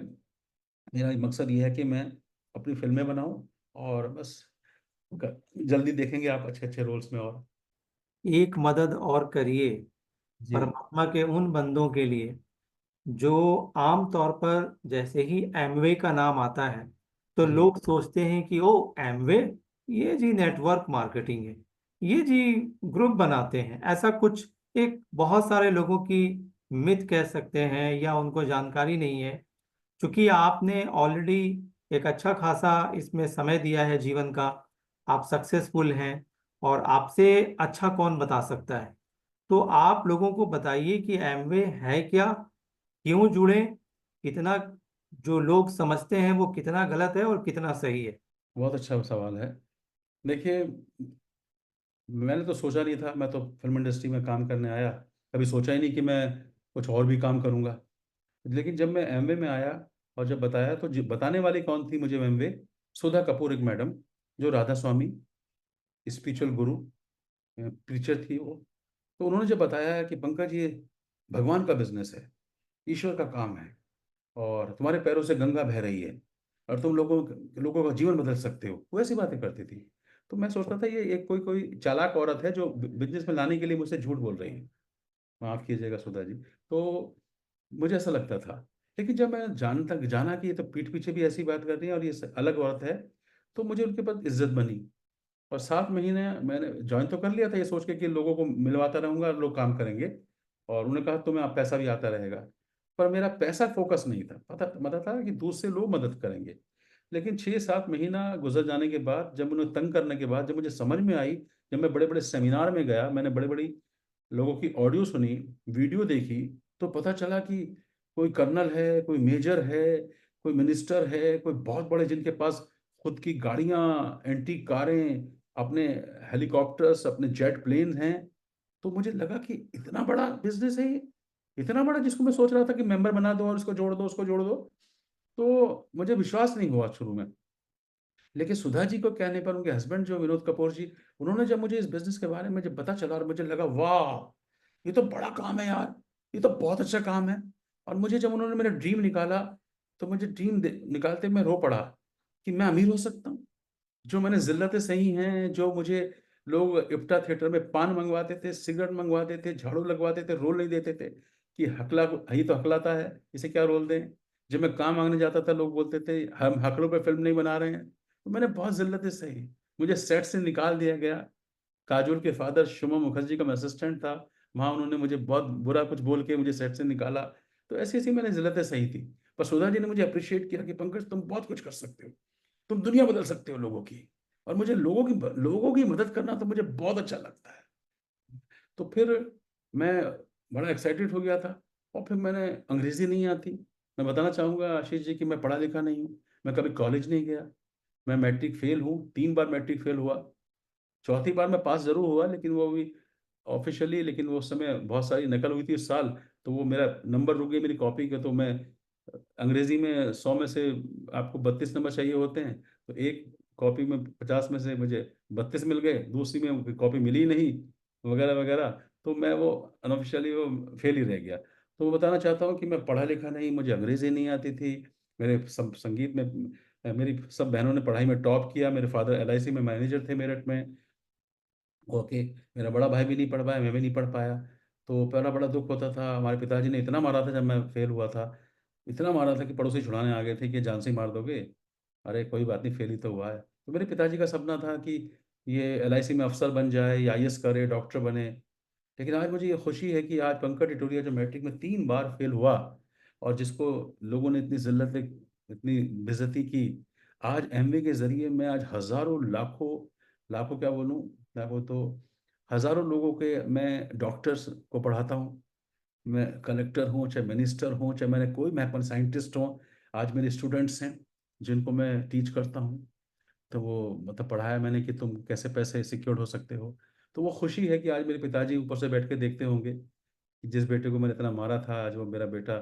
मेरा मकसद ये है कि मैं अपनी फिल्में बनाऊं, और बस जल्दी देखेंगे आप अच्छे अच्छे रोल्स में। और एक मदद और करिए जी। परमात्मा के उन बंदों के लिए जो आम तौर पर जैसे ही एमवे का नाम आता है तो जी। लोग सोचते हैं कि ओ एमवे, ये जी नेटवर्क मार्केटिंग है, ये जी ग्रुप बनाते हैं, ऐसा कुछ। एक बहुत सारे लोगों की मिथ कह सकते हैं या उनको जानकारी नहीं है। क्योंकि आपने ऑलरेडी एक अच्छा खासा इसमें समय दिया है जीवन का, आप सक्सेसफुल हैं, और आपसे अच्छा कौन बता सकता है। तो आप लोगों को बताइए कि एमवे है क्या, क्यों जुड़े, कितना जो लोग समझते हैं वो कितना गलत है और कितना सही है। बहुत अच्छा सवाल है। देखिए, मैंने तो सोचा नहीं था, मैं तो फिल्म इंडस्ट्री में काम करने आया, कभी सोचा ही नहीं कि मैं कुछ और भी काम करूंगा। लेकिन जब मैं एमवे में आया और जब बताया, तो बताने वाली कौन थी मुझे एमवे, सुधा कपूर, एक मैडम, जो राधा स्वामी, स्पिरिचुअल गुरु, प्रीचर थी वो। तो उन्होंने जब बताया कि पंकज ये भगवान का बिजनेस है, ईश्वर का काम है, और तुम्हारे पैरों से गंगा बह रही है और तुम लोगों का जीवन बदल सकते हो, वो ऐसी बातें करती थी। तो मैं सोचता था ये एक कोई कोई चालाक औरत है जो बिजनेस में लाने के लिए मुझसे झूठ बोल रही है। माफ कीजिएगा सुधा जी। तो मुझे ऐसा लगता था। लेकिन जब मैं जाना कि ये तो पीठ पीछे भी ऐसी बात कर रही है और ये अलग औरत है, तो मुझे उनके पास इज्जत बनी। और 7 महीने मैंने ज्वाइन तो कर लिया था ये सोच के कि लोगों को मिलवाता रहूंगा, लोग काम करेंगे। और उन्होंने कहा तुम्हें आप पैसा भी आता रहेगा। पर मेरा पैसा फोकस नहीं था, पता था कि दूसरे लोग मदद करेंगे। लेकिन 6-7 महीना गुजर जाने के बाद, जब उन्हें तंग करने के बाद, जब मुझे समझ में आई, जब मैं बड़े बड़े सेमिनार में गया, मैंने बड़े बड़ी लोगों की ऑडियो सुनी, वीडियो देखी, तो पता चला कि कोई कर्नल है, कोई मेजर है, कोई मिनिस्टर है, कोई बहुत बड़े जिनके पास खुद की गाड़ियां, एंटीक कारें, अपने हेलीकॉप्टर्स, अपने जेट प्लेन हैं। तो मुझे लगा कि इतना बड़ा बिजनेस है ये, इतना बड़ा, जिसको मैं सोच रहा था कि मेंबर बना दो और इसको जोड़ दो, उसको जोड़ दो। तो मुझे विश्वास नहीं हुआ शुरू में। लेकिन सुधा जी को कहने पर, उनके हस्बैंड जो विनोद कपूर जी, उन्होंने जब मुझे इस बिजनेस के बारे में जब पता चला, और मुझे लगा वाह, ये तो बड़ा काम है यार, ये तो बहुत अच्छा काम है। और मुझे जब उन्होंने मेरा ड्रीम निकाला, तो मुझे ड्रीम निकालते मैं रो पड़ा कि मैं अमीर हो सकता हूँ। जो मैंने जिल्लतें सही हैं, जो मुझे लोग इप्टा थिएटर में पान मंगवाते थे, सिगरेट मंगवाते थे, झाड़ू लगवाते थे, रोल नहीं देते थे कि हकला ही तो हकलाता है, इसे क्या रोल दें। जब मैं काम मांगने जाता था, लोग बोलते थे हम हकलों पे फिल्म नहीं बना रहे हैं। तो मैंने बहुत जिल्लतें सही, मुझे सेट से निकाल दिया गया। काजोल के फादर शुभम मुखर्जी का मैं असिस्टेंट था, वहाँ उन्होंने मुझे बहुत बुरा कुछ बोल के मुझे सेट से निकाला। तो ऐसी ऐसी मैंने जिल्लतें सही थी। पर सुधा जी ने मुझे अप्रिशिएट किया कि पंकज तुम बहुत कुछ कर सकते हो, तुम दुनिया बदल सकते हो लोगों की। और मुझे लोगों की मदद करना तो मुझे बहुत अच्छा लगता है। तो फिर मैं बड़ा एक्साइटेड हो गया था। और फिर मैंने, अंग्रेजी नहीं आती, मैं बताना चाहूँगा आशीष जी कि मैं पढ़ा लिखा नहीं हूँ, मैं कभी कॉलेज नहीं गया। मैं मैट्रिक फेल हूँ, 3 बार मैट्रिक फेल हुआ। चौथी बार मैं पास जरूर हुआ, लेकिन वो भी ऑफिशियली, लेकिन वो उस समय बहुत सारी नकल हुई थी उस साल। तो वो मेरा नंबर रुक गए मेरी कॉपी के। तो मैं अंग्रेजी में 100 में से आपको 32 नंबर चाहिए होते हैं, तो एक कॉपी में 50 में से मुझे 32 मिल गए, दूसरी में कॉपी मिली ही नहीं, वगैरह वगैरह। तो मैं वो अनऑफिशियली वो फेल ही रह गया। तो वो बताना चाहता हूँ कि मैं पढ़ा लिखा नहीं, मुझे अंग्रेजी नहीं आती थी। मेरे सब संगीत में, मेरी सब बहनों ने पढ़ाई में टॉप किया। मेरे फादर एलआईसी में मैनेजर थे मेरठ में। ओके, मेरा बड़ा भाई भी नहीं पढ़ पाया, मैं भी नहीं पढ़ पाया। तो पहला बड़ा दुख होता था। हमारे पिताजी ने इतना मारा था जब मैं फेल हुआ था, इतना मारा था कि पड़ोसी छुड़ाने आ गए थे कि जान से ही मार दोगे। अरे कोई बात नहीं, फेल ही तो हुआ है। तो मेरे पिताजी का सपना था कि ये एलआईसी में अफसर बन जाए, या आईएएस करे, डॉक्टर बने। लेकिन आज मुझे ये खुशी है कि आज पंकज टिटोरिया जो मैट्रिक में 3 बार फेल हुआ, और जिसको लोगों ने इतनी जिल्लतें, इतनी बेइज्जती की, आज एमवे के जरिए मैं आज हजारों, लाखों, लाखों क्या बोलूं, लाखों तो हजारों लोगों के, मैं डॉक्टर्स को पढ़ाता हूँ। मैं कलेक्टर हूँ, चाहे मिनिस्टर हूँ, चाहे मैंने कोई महकमा साइंटिस्ट हूँ, आज मेरे स्टूडेंट्स हैं जिनको मैं टीच करता हूँ। तो वो मतलब पढ़ाया मैंने कि तुम कैसे पैसे सिक्योर हो सकते हो। तो वो खुशी है कि आज मेरे पिताजी ऊपर से बैठ के देखते होंगे कि जिस बेटे को मैंने इतना मारा था, आज वो मेरा बेटा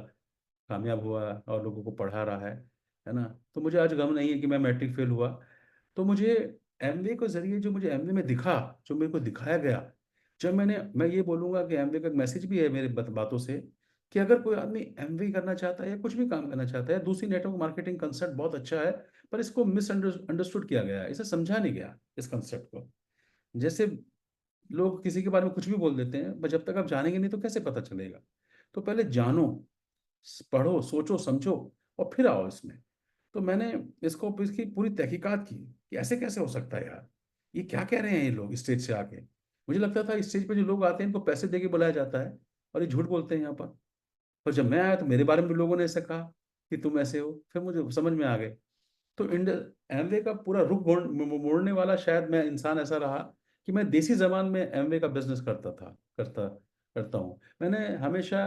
कामयाब हुआ और लोगों को पढ़ा रहा है ना। तो मुझे आज गम नहीं है कि मैं मैट्रिक फेल हुआ। तो मुझे एमवे के जरिए, जो मुझे एमवे में दिखा, जो मेरे को दिखाया गया, जब मैं ये बोलूंगा कि एमवे का एक मैसेज भी है मेरे बातों से, कि अगर कोई आदमी एमवे करना चाहता है या कुछ भी काम करना चाहता है, दूसरी नेटवर्क मार्केटिंग कंसेप्ट बहुत अच्छा है, पर इसको मिसअंडरस्टूड किया गया है, इसे समझा नहीं गया इस कंसेप्ट को। जैसे लोग किसी के बारे में कुछ भी बोल देते हैं, पर जब तक आप जानेंगे नहीं तो कैसे पता चलेगा। तो पहले जानो, पढ़ो, सोचो, समझो, और फिर आओ इसमें। तो मैंने इसकी पूरी तहकीकात की कि ऐसे कैसे हो सकता है यार, ये क्या कह रहे हैं ये लोग स्टेज से आके। मुझे लगता था स्टेज पे जो लोग आते हैं इनको पैसे दे के बुलाया जाता है, और ये झूठ बोलते हैं यहाँ पर जब मैं आया तो मेरे बारे में भी लोगों ने ऐसे कहा कि तुम ऐसे हो, फिर मुझे समझ में आ गए। तो इंडिया एमवे का पूरा रुख मोड़ने वाला शायद मैं इंसान ऐसा रहा कि मैं देसी जबान में एमवे का बिजनेस करता करता हूँ। मैंने हमेशा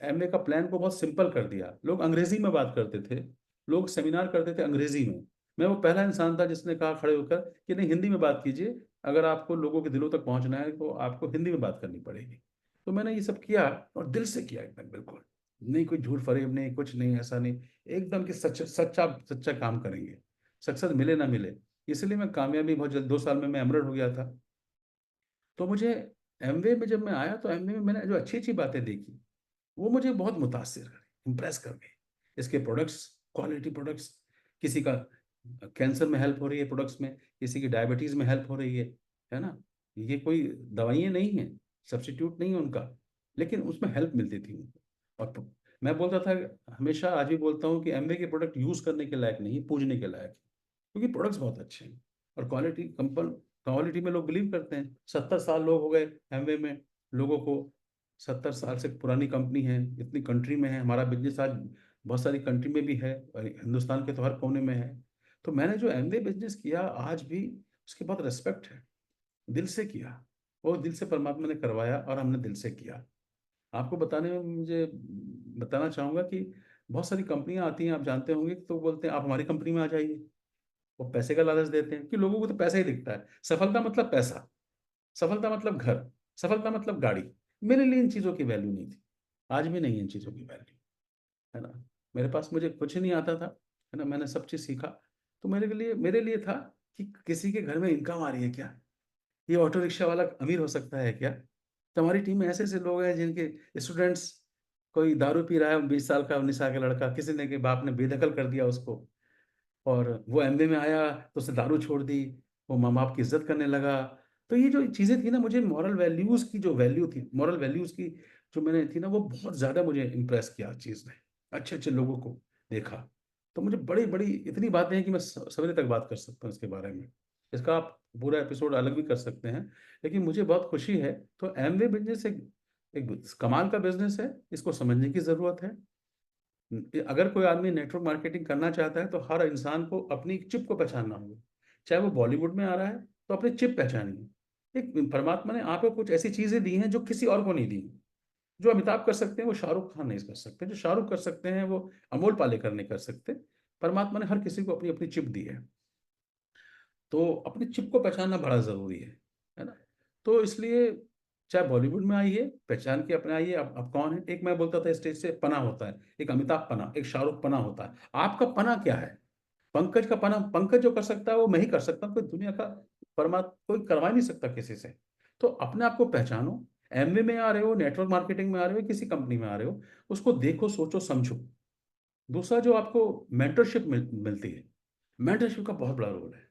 एमवे का प्लान को बहुत सिंपल कर दिया। लोग अंग्रेजी में बात करते थे, लोग सेमिनार करते थे अंग्रेजी में। मैं वो पहला इंसान था जिसने कहा खड़े होकर कि नहीं, हिंदी में बात कीजिए, अगर आपको लोगों के दिलों तक पहुंचना है तो आपको हिंदी में बात करनी पड़ेगी। तो मैंने ये सब किया, और दिल से किया एकदम, बिल्कुल नहीं कोई झूठ फरेब नहीं, कुछ नहीं, ऐसा नहीं, एकदम कि सच्चा सच्चा सच्चा काम करेंगे, सक्सेस मिले ना मिले। इसलिए मैं कामयाबी बहुत जल्द, 2 साल में मैं एमरल्ड हो गया था। तो मुझे एमवे में जब मैं आया, तो एमवे में मैंने जो अच्छी अच्छी बातें देखी, वो मुझे बहुत मुतासिर करी, इम्प्रेस कर गई। इसके प्रोडक्ट्स, क्वालिटी प्रोडक्ट्स, किसी का कैंसर में हेल्प हो रही है प्रोडक्ट्स में, किसी की डायबिटीज़ में हेल्प हो रही है ना। ये कोई दवाइयाँ नहीं हैं, सब्स्टिट्यूट नहीं है उनका, लेकिन उसमें हेल्प मिलती थी उनको। और मैं बोलता था, हमेशा आज भी बोलता हूँ कि एमवे के प्रोडक्ट यूज़ करने के लायक नहीं, पूजने के लायक है, क्योंकि प्रोडक्ट्स बहुत अच्छे हैं और क्वालिटी में लोग बिलीव करते हैं। 70 साल लोग हो गए एमवे में, लोगों को 70 साल से पुरानी कंपनी है, इतनी कंट्री में है, हमारा बिजनेस आज बहुत सारी कंट्री में भी है और हिंदुस्तान के तो हर कोने में है। तो मैंने जो एमवे बिजनेस किया आज भी उसके बाद रिस्पेक्ट है, दिल से किया, वो दिल से परमात्मा ने करवाया और हमने दिल से किया। आपको बताने में मुझे बताना चाहूँगा कि बहुत सारी कंपनियां आती हैं, आप जानते होंगे, तो बोलते हैं आप हमारी कंपनी में आ जाइए। वो पैसे का लालच देते हैं कि लोगों को तो पैसा ही दिखता है, सफलता मतलब पैसा, सफलता मतलब घर, सफलता मतलब गाड़ी। मेरे लिए इन चीज़ों की वैल्यू नहीं थी, आज भी नहीं है इन चीज़ों की वैल्यू, है ना। मेरे पास मुझे कुछ नहीं आता था, है ना, मैंने सब चीज़ सीखा। तो मेरे लिए था कि किसी के घर में इनकम आ रही है क्या, ये ऑटो रिक्शा वाला अमीर हो सकता है क्या। तो हमारी टीम में ऐसे ऐसे लोग हैं जिनके स्टूडेंट्स, कोई दारू पी रहा है 20 साल का 19 साल का लड़का, किसी ने के बाप ने बेदखल कर दिया उसको, और वो एमबीए में आया तो उसने दारू छोड़ दी, वो माँ बाप की इज्जत करने लगा। तो ये जो चीज़ें थी ना, मुझे मॉरल वैल्यूज़ की जो वैल्यू थी, मॉरल वैल्यूज़ की जो मैंने थी ना, वो बहुत ज़्यादा मुझे इम्प्रेस किया चीज़ ने, अच्छे अच्छे लोगों को देखा। तो मुझे बड़ी बड़ी इतनी बातें हैं कि मैं सवेरे तक बात कर सकता हूँ इसके बारे में, इसका आप पूरा एपिसोड अलग भी कर सकते हैं। लेकिन मुझे बहुत खुशी है। तो एमवे बिजनेस एक कमाल का बिजनेस है, इसको समझने की ज़रूरत है। अगर कोई आदमी नेटवर्क मार्केटिंग करना चाहता है तो हर इंसान को अपनी चिप को पहचानना होगा। चाहे वो बॉलीवुड में आ रहा है तो अपनी चिप पहचानिए। एक परमात्मा ने आपको कुछ ऐसी चीजें दी हैं जो किसी और को नहीं दी। जो अमिताभ कर सकते हैं वो शाहरुख खान नहीं कर सकते, जो शाहरुख कर सकते हैं वो अमोल पालेकर नहीं कर सकते। परमात्मा ने हर किसी को अपनी अपनी चिप दी है, तो अपनी चिप को पहचानना बड़ा ज़रूरी है ना। तो इसलिए चाहे बॉलीवुड में आइए, पहचान के अपने आइए, आप कौन है। एक मैं बोलता था स्टेज से पना होता है, एक अमिताभ पना, एक शाहरुख पना होता है। आपका पना क्या है? पंकज का पना, पंकज जो कर सकता है वो मैं ही कर सकता हूँ, कोई दुनिया का परमात्मा कोई करवा नहीं सकता किसी से। तो अपने आप को पहचानो। एमवे में आ रहे हो, नेटवर्क मार्केटिंग में आ रहे हो, किसी कंपनी में आ रहे हो, उसको देखो, सोचो, समझो। दूसरा जो आपको मेंटरशिप मिलती है, मेंटरशिप का बहुत बड़ा रोल है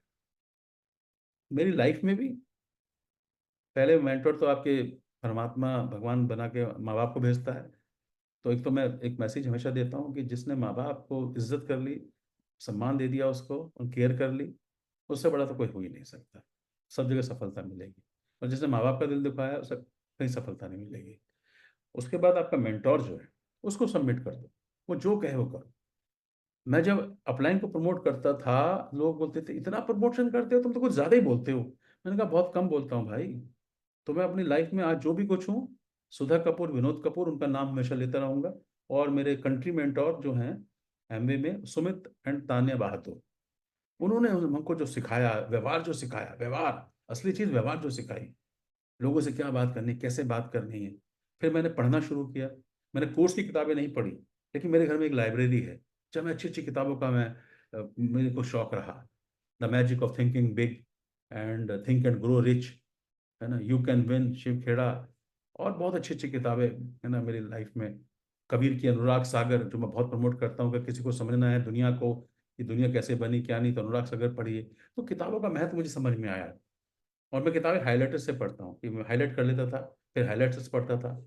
मेरी लाइफ में भी। पहले मेंटर तो आपके परमात्मा भगवान बना के माँ बाप को भेजता है। तो एक तो मैं एक मैसेज हमेशा देता हूँ कि जिसने माँ बाप को इज्जत कर ली, सम्मान दे दिया उसको और केयर कर ली, उससे बड़ा तो कोई हो ही नहीं सकता। सब जगह सफलता मिलेगी। और जिसने माँ बाप का दिल दुखाया उसे कहीं सफलता नहीं मिलेगी। उसके बाद आपका मेंटोर जो है उसको सबमिट कर दो, वो जो कहे वो करो। मैं जब अपलाइन को प्रमोट करता था, लोग बोलते थे इतना प्रमोशन करते हो तुम तो कुछ ज़्यादा ही बोलते हो। मैंने कहा बहुत कम बोलता हूँ भाई। तो मैं अपनी लाइफ में आज जो भी कुछ हूँ, सुधा कपूर, विनोद कपूर, उनका नाम हमेशा लेता रहूंगा। और मेरे कंट्री मेंटोर जो हैं एमवे में, सुमित एंड तान्या बहादुर, उन्होंने हमको जो सिखाया, व्यवहार जो सिखाया, व्यवहार, असली चीज़ व्यवहार जो सिखाई, लोगों से क्या बात करनी, कैसे बात करनी है। फिर मैंने पढ़ना शुरू किया। मैंने कोर्स की किताबें नहीं पढ़ी, लेकिन मेरे घर में एक लाइब्रेरी है जब मैं अच्छी अच्छी किताबों का मेरे को शौक रहा। The magic of thinking big and think and grow rich, है ना, you can win, Shiv Khera, और बहुत अच्छी अच्छी किताबें है ना मेरी लाइफ में। कबीर की अनुराग सागर जो मैं बहुत प्रमोट करता हूँ कि किसी को समझना है दुनिया को, कि दुनिया कैसे बनी क्या नहीं, तो अनुराग सागर पढ़िए। तो किताबों का महत्व मुझे समझ में आया। और मैं किताबें हाईलाइटर से पढ़ता हूँ, कि मैं हाईलाइट कर लेता था, फिर हाईलाइटर से पढ़ता था।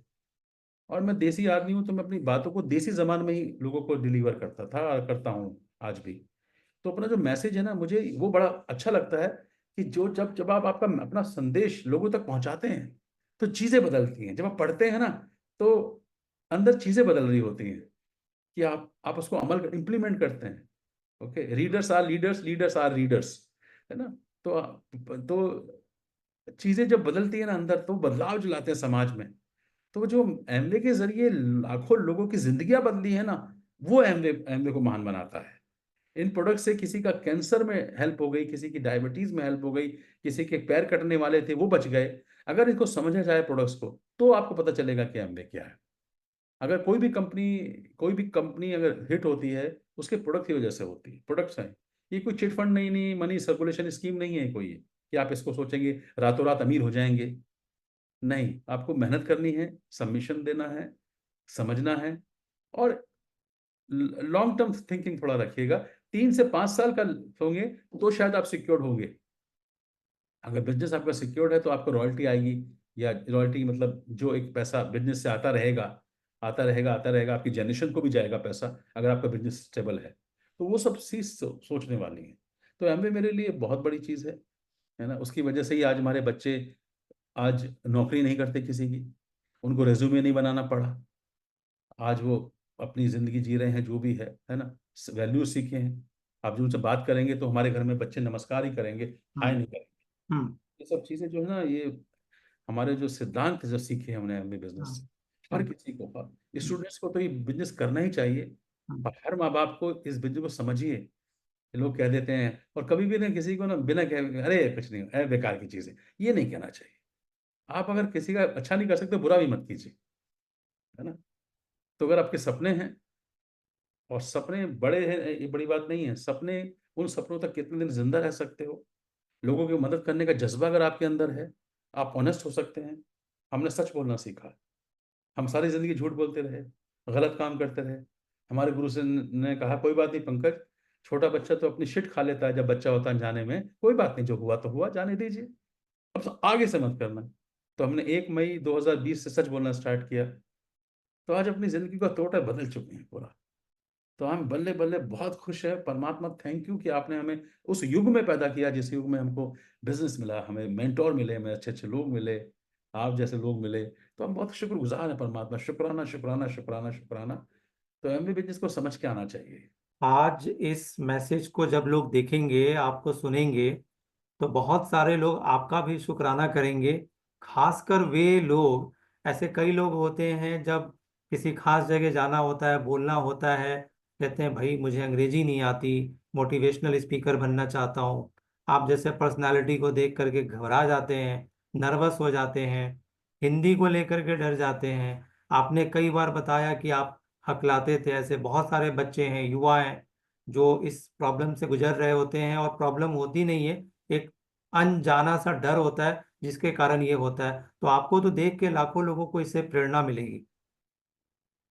और मैं देसी आदमी हूँ तो मैं अपनी बातों को देसी जबान में ही लोगों को डिलीवर करता था और करता हूँ आज भी। तो अपना जो मैसेज है ना, मुझे वो बड़ा अच्छा लगता है कि जो जब जब आप आपका अपना संदेश लोगों तक पहुंचाते हैं तो चीजें बदलती हैं। जब आप पढ़ते हैं ना, तो अंदर चीजें बदल रही होती हैं कि आप उसको अमल इम्प्लीमेंट करते हैं। Okay, readers are leaders, leaders are readers, है ना। तो चीजें जब बदलती है ना अंदर, तो बदलाव जो लाते हैं समाज में। तो जो एमवे के जरिए लाखों लोगों की जिंदगियां बदली है ना, वो एमवे एमवे को महान बनाता है। इन प्रोडक्ट से किसी का कैंसर में हेल्प हो गई, किसी की डायबिटीज में हेल्प हो गई, किसी के पैर कटने वाले थे वो बच गए। अगर इनको समझा जाए प्रोडक्ट्स को, तो आपको पता चलेगा कि एमवे क्या है। अगर कोई भी कंपनी अगर हिट होती है, उसके प्रोडक्ट की वजह से होती है, प्रोडक्ट्स हैं। ये कोई चिट फंड नहीं मनी सर्कुलेशन स्कीम नहीं है कोई, कि आप इसको सोचेंगे रातों रात अमीर हो जाएंगे। नहीं, आपको मेहनत करनी है, सबमिशन देना है, समझना है, और लॉन्ग टर्म थिंकिंग थोड़ा रखिएगा। 3 से 5 साल का होंगे तो शायद आप सिक्योर्ड होंगे। अगर बिजनेस आपका सिक्योर्ड है तो आपको रॉयल्टी आएगी, या रॉयल्टी मतलब जो एक पैसा बिजनेस से आता रहेगा, आता रहेगा, आता रहेगा, आपकी जनरेशन को भी जाएगा पैसा, अगर आपका बिजनेस स्टेबल है। तो वो सब चीज सोचने वाली है। तो एमबीए मेरे लिए बहुत बड़ी चीज है ना। उसकी वजह से ही आज हमारे बच्चे आज नौकरी नहीं करते किसी की, उनको रेज्यूमे नहीं बनाना पड़ा। आज वो अपनी जिंदगी जी रहे हैं, जो भी है ना। वैल्यू सीखे हैं। आप जो उनसे बात करेंगे तो हमारे घर में बच्चे नमस्कार ही करेंगे, हाय हम्म। नहीं करेंगे। हम्म। ये सब चीजें जो है ना, ये हमारे जो सिद्धांत जो सीखे हमने एमबी बिजनेस हम्म। से, हर हम्म। किसी को, स्टूडेंट्स को तो ये बिजनेस करना ही चाहिए। हम्म। और हर माँ बाप को इस बिजनेस को समझिए। लोग कह देते हैं, और कभी भी ना किसी को ना बिना कहे अरे कुछ नहीं, अरे बेकार की चीज है, ये नहीं कहना चाहिए। आप अगर किसी का अच्छा नहीं कर सकते, बुरा भी मत कीजिए, है ना। तो अगर आपके सपने हैं, और सपने बड़े हैं, ये बड़ी बात नहीं है। सपने, उन सपनों तक कितने दिन जिंदा रह सकते हो। लोगों की मदद करने का जज्बा अगर आपके अंदर है, आप ऑनेस्ट हो सकते हैं। हमने सच बोलना सीखा। हम सारी जिंदगी झूठ बोलते रहे, गलत काम करते रहे। हमारे गुरु से ने कहा, कोई बात नहीं पंकज, छोटा बच्चा तो अपनी शिट खा लेता है जब बच्चा होता है जाने में, कोई बात नहीं, जो हुआ तो हुआ, जाने दीजिए, अब तो आगे से मत करना। तो हमने 1 मई 2020 से सच बोलना स्टार्ट किया। तो आज अपनी जिंदगी का टोटल बदल चुके हैं पूरा। तो हम बल्ले बल्ले बहुत खुश है। परमात्मा थैंक यू कि आपने हमें उस युग में पैदा किया जिस युग में हमको बिजनेस मिला, हमें मेंटोर मिले, हमें अच्छे अच्छे लोग मिले, आप जैसे लोग मिले। तो हम बहुत शुक्रगुजार हैं परमात्मा। शुक्राना शुक्राना शुक्राना शुक्राना। तो एमबी बिजनेस को समझ के आना चाहिए। आज इस मैसेज को जब लोग देखेंगे, आपको सुनेंगे, तो बहुत सारे लोग आपका भी शुक्राना करेंगे। खासकर वे लोग, ऐसे कई लोग होते हैं जब किसी खास जगह जाना होता है, बोलना होता है, कहते हैं भाई मुझे अंग्रेजी नहीं आती, मोटिवेशनल स्पीकर बनना चाहता हूँ। आप जैसे पर्सनालिटी को देख करके घबरा जाते हैं, नर्वस हो जाते हैं, हिंदी को लेकर के डर जाते हैं। आपने कई बार बताया कि आप हकलाते थे। ऐसे बहुत सारे बच्चे हैं, युवा हैं, जो इस प्रॉब्लम से गुजर रहे होते हैं, और प्रॉब्लम होती नहीं है, एक अनजाना सा डर होता है जिसके कारण ये होता है। तो आपको तो देख के लाखों लोगों को इससे प्रेरणा मिलेगी।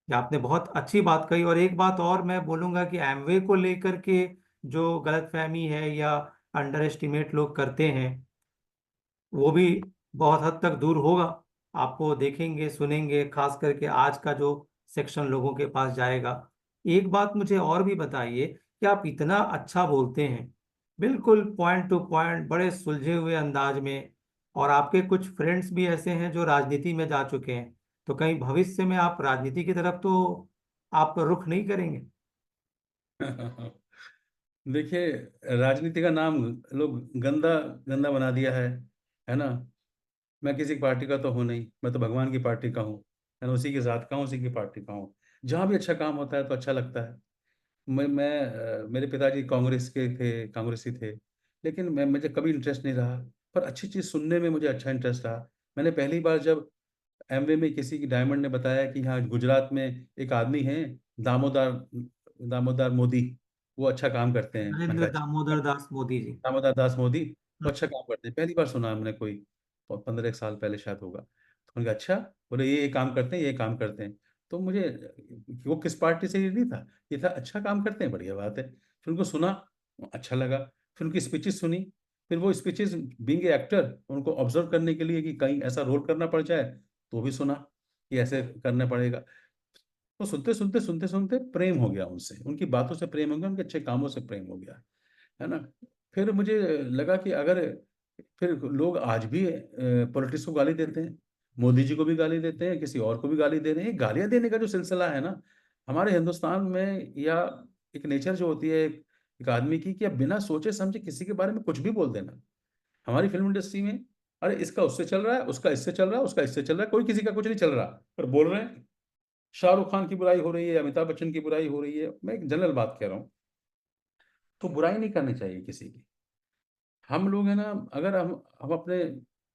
ये आपने बहुत अच्छी बात कही। और एक बात और मैं बोलूंगा कि एमवे को लेकर के जो गलतफहमी है या अंडर एस्टिमेट लोग करते हैं, वो भी बहुत हद तक दूर होगा। आपको देखेंगे, सुनेंगे, खास करके आज का जो सेक्शन लोगों के पास जाएगा। एक बात मुझे और भी बताइए कि आप इतना अच्छा बोलते हैं, बिल्कुल पॉइंट टू पॉइंट, बड़े सुलझे हुए अंदाज में, और आपके कुछ फ्रेंड्स भी ऐसे हैं जो राजनीति में जा चुके हैं, तो कहीं भविष्य में आप राजनीति की तरफ तो आप रुख नहीं करेंगे? देखिए, राजनीति का नाम लोग गंदा गंदा बना दिया है ना। मैं किसी पार्टी का तो हूँ नहीं, मैं तो भगवान की पार्टी का हूँ, है ना। उसी के साथ का हूँ, उसी की पार्टी का हूँ। जहाँ भी अच्छा काम होता है तो अच्छा लगता है। मेरे पिताजी कांग्रेस के थे, कांग्रेसी थे, लेकिन मैं मुझे कभी इंटरेस्ट नहीं रहा। पर अच्छी चीज़ सुनने में मुझे अच्छा इंटरेस्ट रहा। मैंने पहली बार जब एमवे में किसी की डायमंड ने बताया कि हाँ गुजरात में एक आदमी है, दामोदर दामोदर मोदी, वो अच्छा काम करते हैं। मैंने नरेंद्र कहा अच्छा, दामोदर दास मोदी जी। दामोदर दास मोदी, वो हम्म। अच्छा काम करते हैं, पहली बार सुना हमने कोई। 15 एक साल पहले शायद होगा। तो मैंने कहा अच्छा, बोले ये काम करते हैं, ये काम करते हैं। तो मुझे वो किस पार्टी से, ये नहीं था, ये था अच्छा काम करते हैं, बढ़िया बात है। फिर उनको सुना, अच्छा लगा। फिर उनकी स्पीचेस सुनी। फिर वो स्पीचेस, बीइंग एक्टर, उनको ऑब्जर्व करने के लिए कि कहीं ऐसा रोल करना पड़ जाए, तो भी सुना कि ऐसे करना पड़ेगा। तो सुनते सुनते सुनते सुनते प्रेम हो गया उनसे, उनकी बातों से प्रेम हो गया, उनके अच्छे कामों से प्रेम हो गया, है ना। फिर मुझे लगा कि अगर, फिर लोग आज भी पॉलिटिक्स को गाली देते हैं, मोदी जी को भी गाली देते हैं, किसी और को भी गाली दे रहे हैं। ये गालियां देने का जो सिलसिला है ना हमारे हिंदुस्तान में, या एक नेचर जो होती है एक आदमी की, कि अब बिना सोचे समझे किसी के बारे में कुछ भी बोल देना। हमारी फिल्म इंडस्ट्री में, अरे इसका उससे चल रहा है, उसका इससे चल रहा है, उसका इससे चल रहा है, कोई किसी का कुछ नहीं चल रहा, पर बोल रहे हैं। शाहरुख खान की बुराई हो रही है, अमिताभ बच्चन की बुराई हो रही है, मैं एक जनरल बात कह रहा हूँ। तो बुराई नहीं करनी चाहिए किसी की। हम लोग है ना, अगर हम अपने,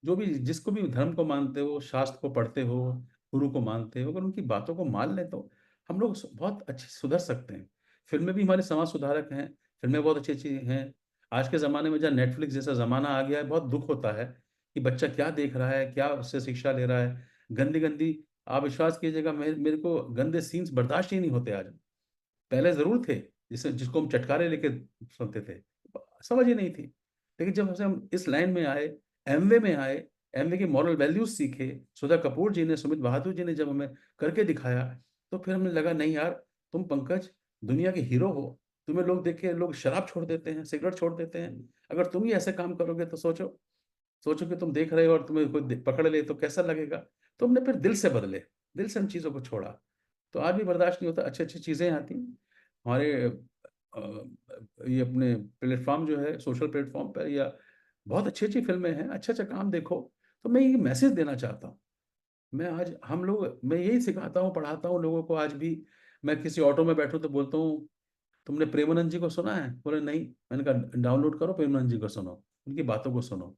जो भी जिसको भी धर्म को मानते हो, शास्त्र को पढ़ते हो, गुरु को मानते हो, अगर उनकी बातों को मान लें तो हम लोग बहुत अच्छे सुधर सकते हैं। फिल्में भी हमारे समाज सुधारक हैं। फिल्में बहुत अच्छी अच्छी हैं। आज के ज़माने में जहाँ नेटफ्लिक्स जैसा ज़माना आ गया है, बहुत दुख होता है कि बच्चा क्या देख रहा है, क्या उससे शिक्षा ले रहा है। गंदी गंदी, आप विश्वास कीजिएगा, मेरे मेरे को गंदे सीन्स बर्दाश्त ही नहीं होते आज। पहले जरूर थे, जिसे जिसको हम चटकारे लेके सुनते थे, समझ ही नहीं थी। लेकिन जब से हम इस लाइन में आए, एमवे में आए, एमवे के मॉरल वैल्यूज सीखे, सुधा कपूर जी ने, सुमित बहादुर जी ने जब हमें करके दिखाया, तो फिर हमें लगा नहीं यार, तुम पंकज दुनिया के हीरो हो। तुम्हें लोग देख के लोग शराब छोड़ देते हैं, सिगरेट छोड़ देते हैं, अगर तुम ही ऐसे काम करोगे तो सोचो, सोचो कि तुम देख रहे हो और तुम्हें कोई पकड़ ले तो कैसा लगेगा। तो हमने फिर दिल से बदले, दिल से उन चीज़ों को छोड़ा। तो आज भी बर्दाश्त नहीं होता, अच्छी अच्छी चीज़ें आती हैं हमारे ये अपने प्लेटफॉर्म जो है, सोशल प्लेटफॉर्म पर, या बहुत अच्छी अच्छी फिल्में हैं, अच्छा अच्छा काम देखो। तो मैं ये मैसेज देना चाहता हूँ। मैं आज हम लोग मैं यही सिखाता हूँ, पढ़ाता हूँ लोगों को आज भी। मैं किसी ऑटो में बैठूँ तो बोलता हूँ, तुमने प्रेमानंद जी को सुना है? बोले नहीं। मैंने कहा डाउनलोड करो, प्रेमानंद जी को सुनो, उनकी बातों को सुनो।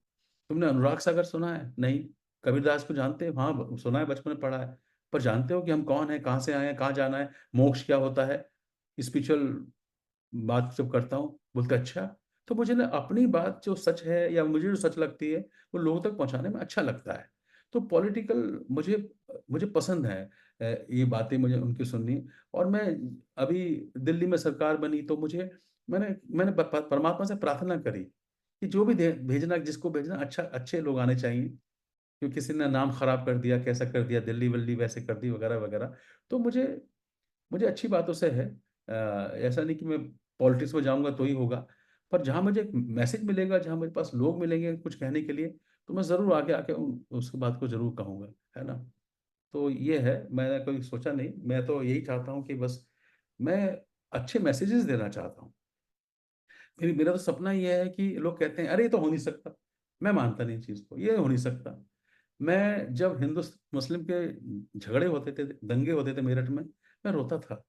तुमने अनुराग सागर सुना है? नहीं। कबीरदास को जानते हो? हाँ सुना है, बचपन में पढ़ा है। पर जानते हो कि हम कौन है, कहाँ से आए हैं, कहाँ जाना है, मोक्ष क्या होता है? स्पिरिचुअल बात जब करता हूँ, बोलते अच्छा। तो मुझे ना अपनी बात जो सच है या मुझे जो सच लगती है, वो लोगों तक पहुंचाने में अच्छा लगता है। तो पॉलिटिकल मुझे मुझे पसंद है, ये बातें मुझे उनकी सुननी। और मैं अभी दिल्ली में सरकार बनी तो मुझे मैंने मैंने परमात्मा से प्रार्थना करी कि जो भी भेजना, जिसको भेजना, अच्छा अच्छे लोग आने चाहिए। क्योंकि किसी ने नाम खराब कर दिया, कैसा कर दिया, दिल्ली वल्ली वैसे कर दी, वगैरह वगैरह। तो मुझे मुझे अच्छी बातों से है। ऐसा नहीं कि मैं पॉलिटिक्स में जाऊंगा तो ही होगा। पर जहाँ मुझे एक मैसेज मिलेगा, जहाँ मेरे पास लोग मिलेंगे कुछ कहने के लिए, तो मैं ज़रूर आगे आके उस बात को ज़रूर कहूँगा, है ना। तो ये है, मैंने कोई सोचा नहीं, मैं तो यही चाहता हूँ कि बस मैं अच्छे मैसेजेस देना चाहता हूँ। फिर मेरा तो सपना ये है कि लोग कहते हैं अरे ये तो हो नहीं सकता। मैं मानता नहीं चीज़ को, ये हो नहीं सकता। मैं जब हिंदू मुस्लिम के झगड़े होते थे, दंगे होते थे मेरठ में, मैं रोता था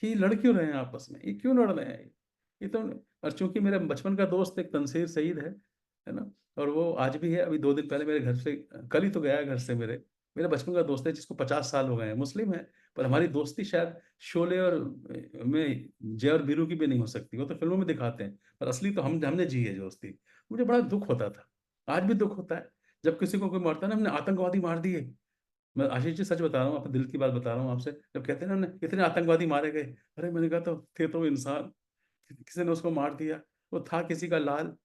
कि लड़ क्यों रहे हैं आपस में, ये क्यों लड़ रहे हैं, ये तो। और चूंकि मेरे बचपन का दोस्त एक तनसीर सईद है ना, और वो आज भी है। अभी 2 दिन पहले मेरे घर से, कल ही तो गया है घर से, मेरे मेरे बचपन का दोस्त है जिसको 50 साल हो गए हैं, मुस्लिम है। पर हमारी दोस्ती शायद शोले और में जय और वीरू की भी नहीं हो सकती। वो तो फिल्मों में दिखाते हैं, पर असली तो हमने जी है दोस्ती। मुझे बड़ा दुख होता था, आज भी दुख होता है जब किसी को कोई मारता है ना, हमने आतंकवादी मार दिए। मैं आशीष जी सच बता रहा हूँ, अपने दिल की बात बता रहा हूँ आपसे। जब कहते हैं ना हमने इतने आतंकवादी मारे गए, अरे मैंने कहा तो थे तो वो इंसान, किसी ने उसको मार दिया, वो था किसी का लाल।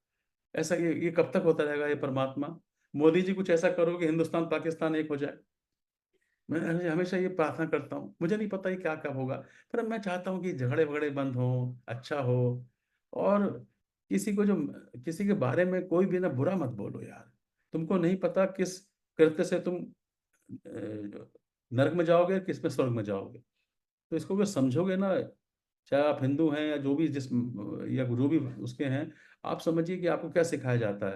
ऐसा ये कब तक होता रहेगा ये परमात्मा? मोदी जी कुछ ऐसा करो कि हिंदुस्तान पाकिस्तान एक हो जाए। मैं हमेशा ये प्रार्थना करता हूँ, मुझे नहीं पता ये क्या कब होगा। पर मैं चाहता हूँ कि झगड़े वगड़े बंद हो, अच्छा हो। और किसी को जो किसी के बारे में कोई भी ना बुरा मत बोलो यार। तुमको नहीं पता किस कृत्य से तुम नरक में जाओगे, किस में स्वर्ग में जाओगे। तो इसको अगर समझोगे ना, चाहे आप हिंदू हैं या जो भी जिस या जो भी उसके हैं, आप समझिए कि आपको क्या सिखाया जाता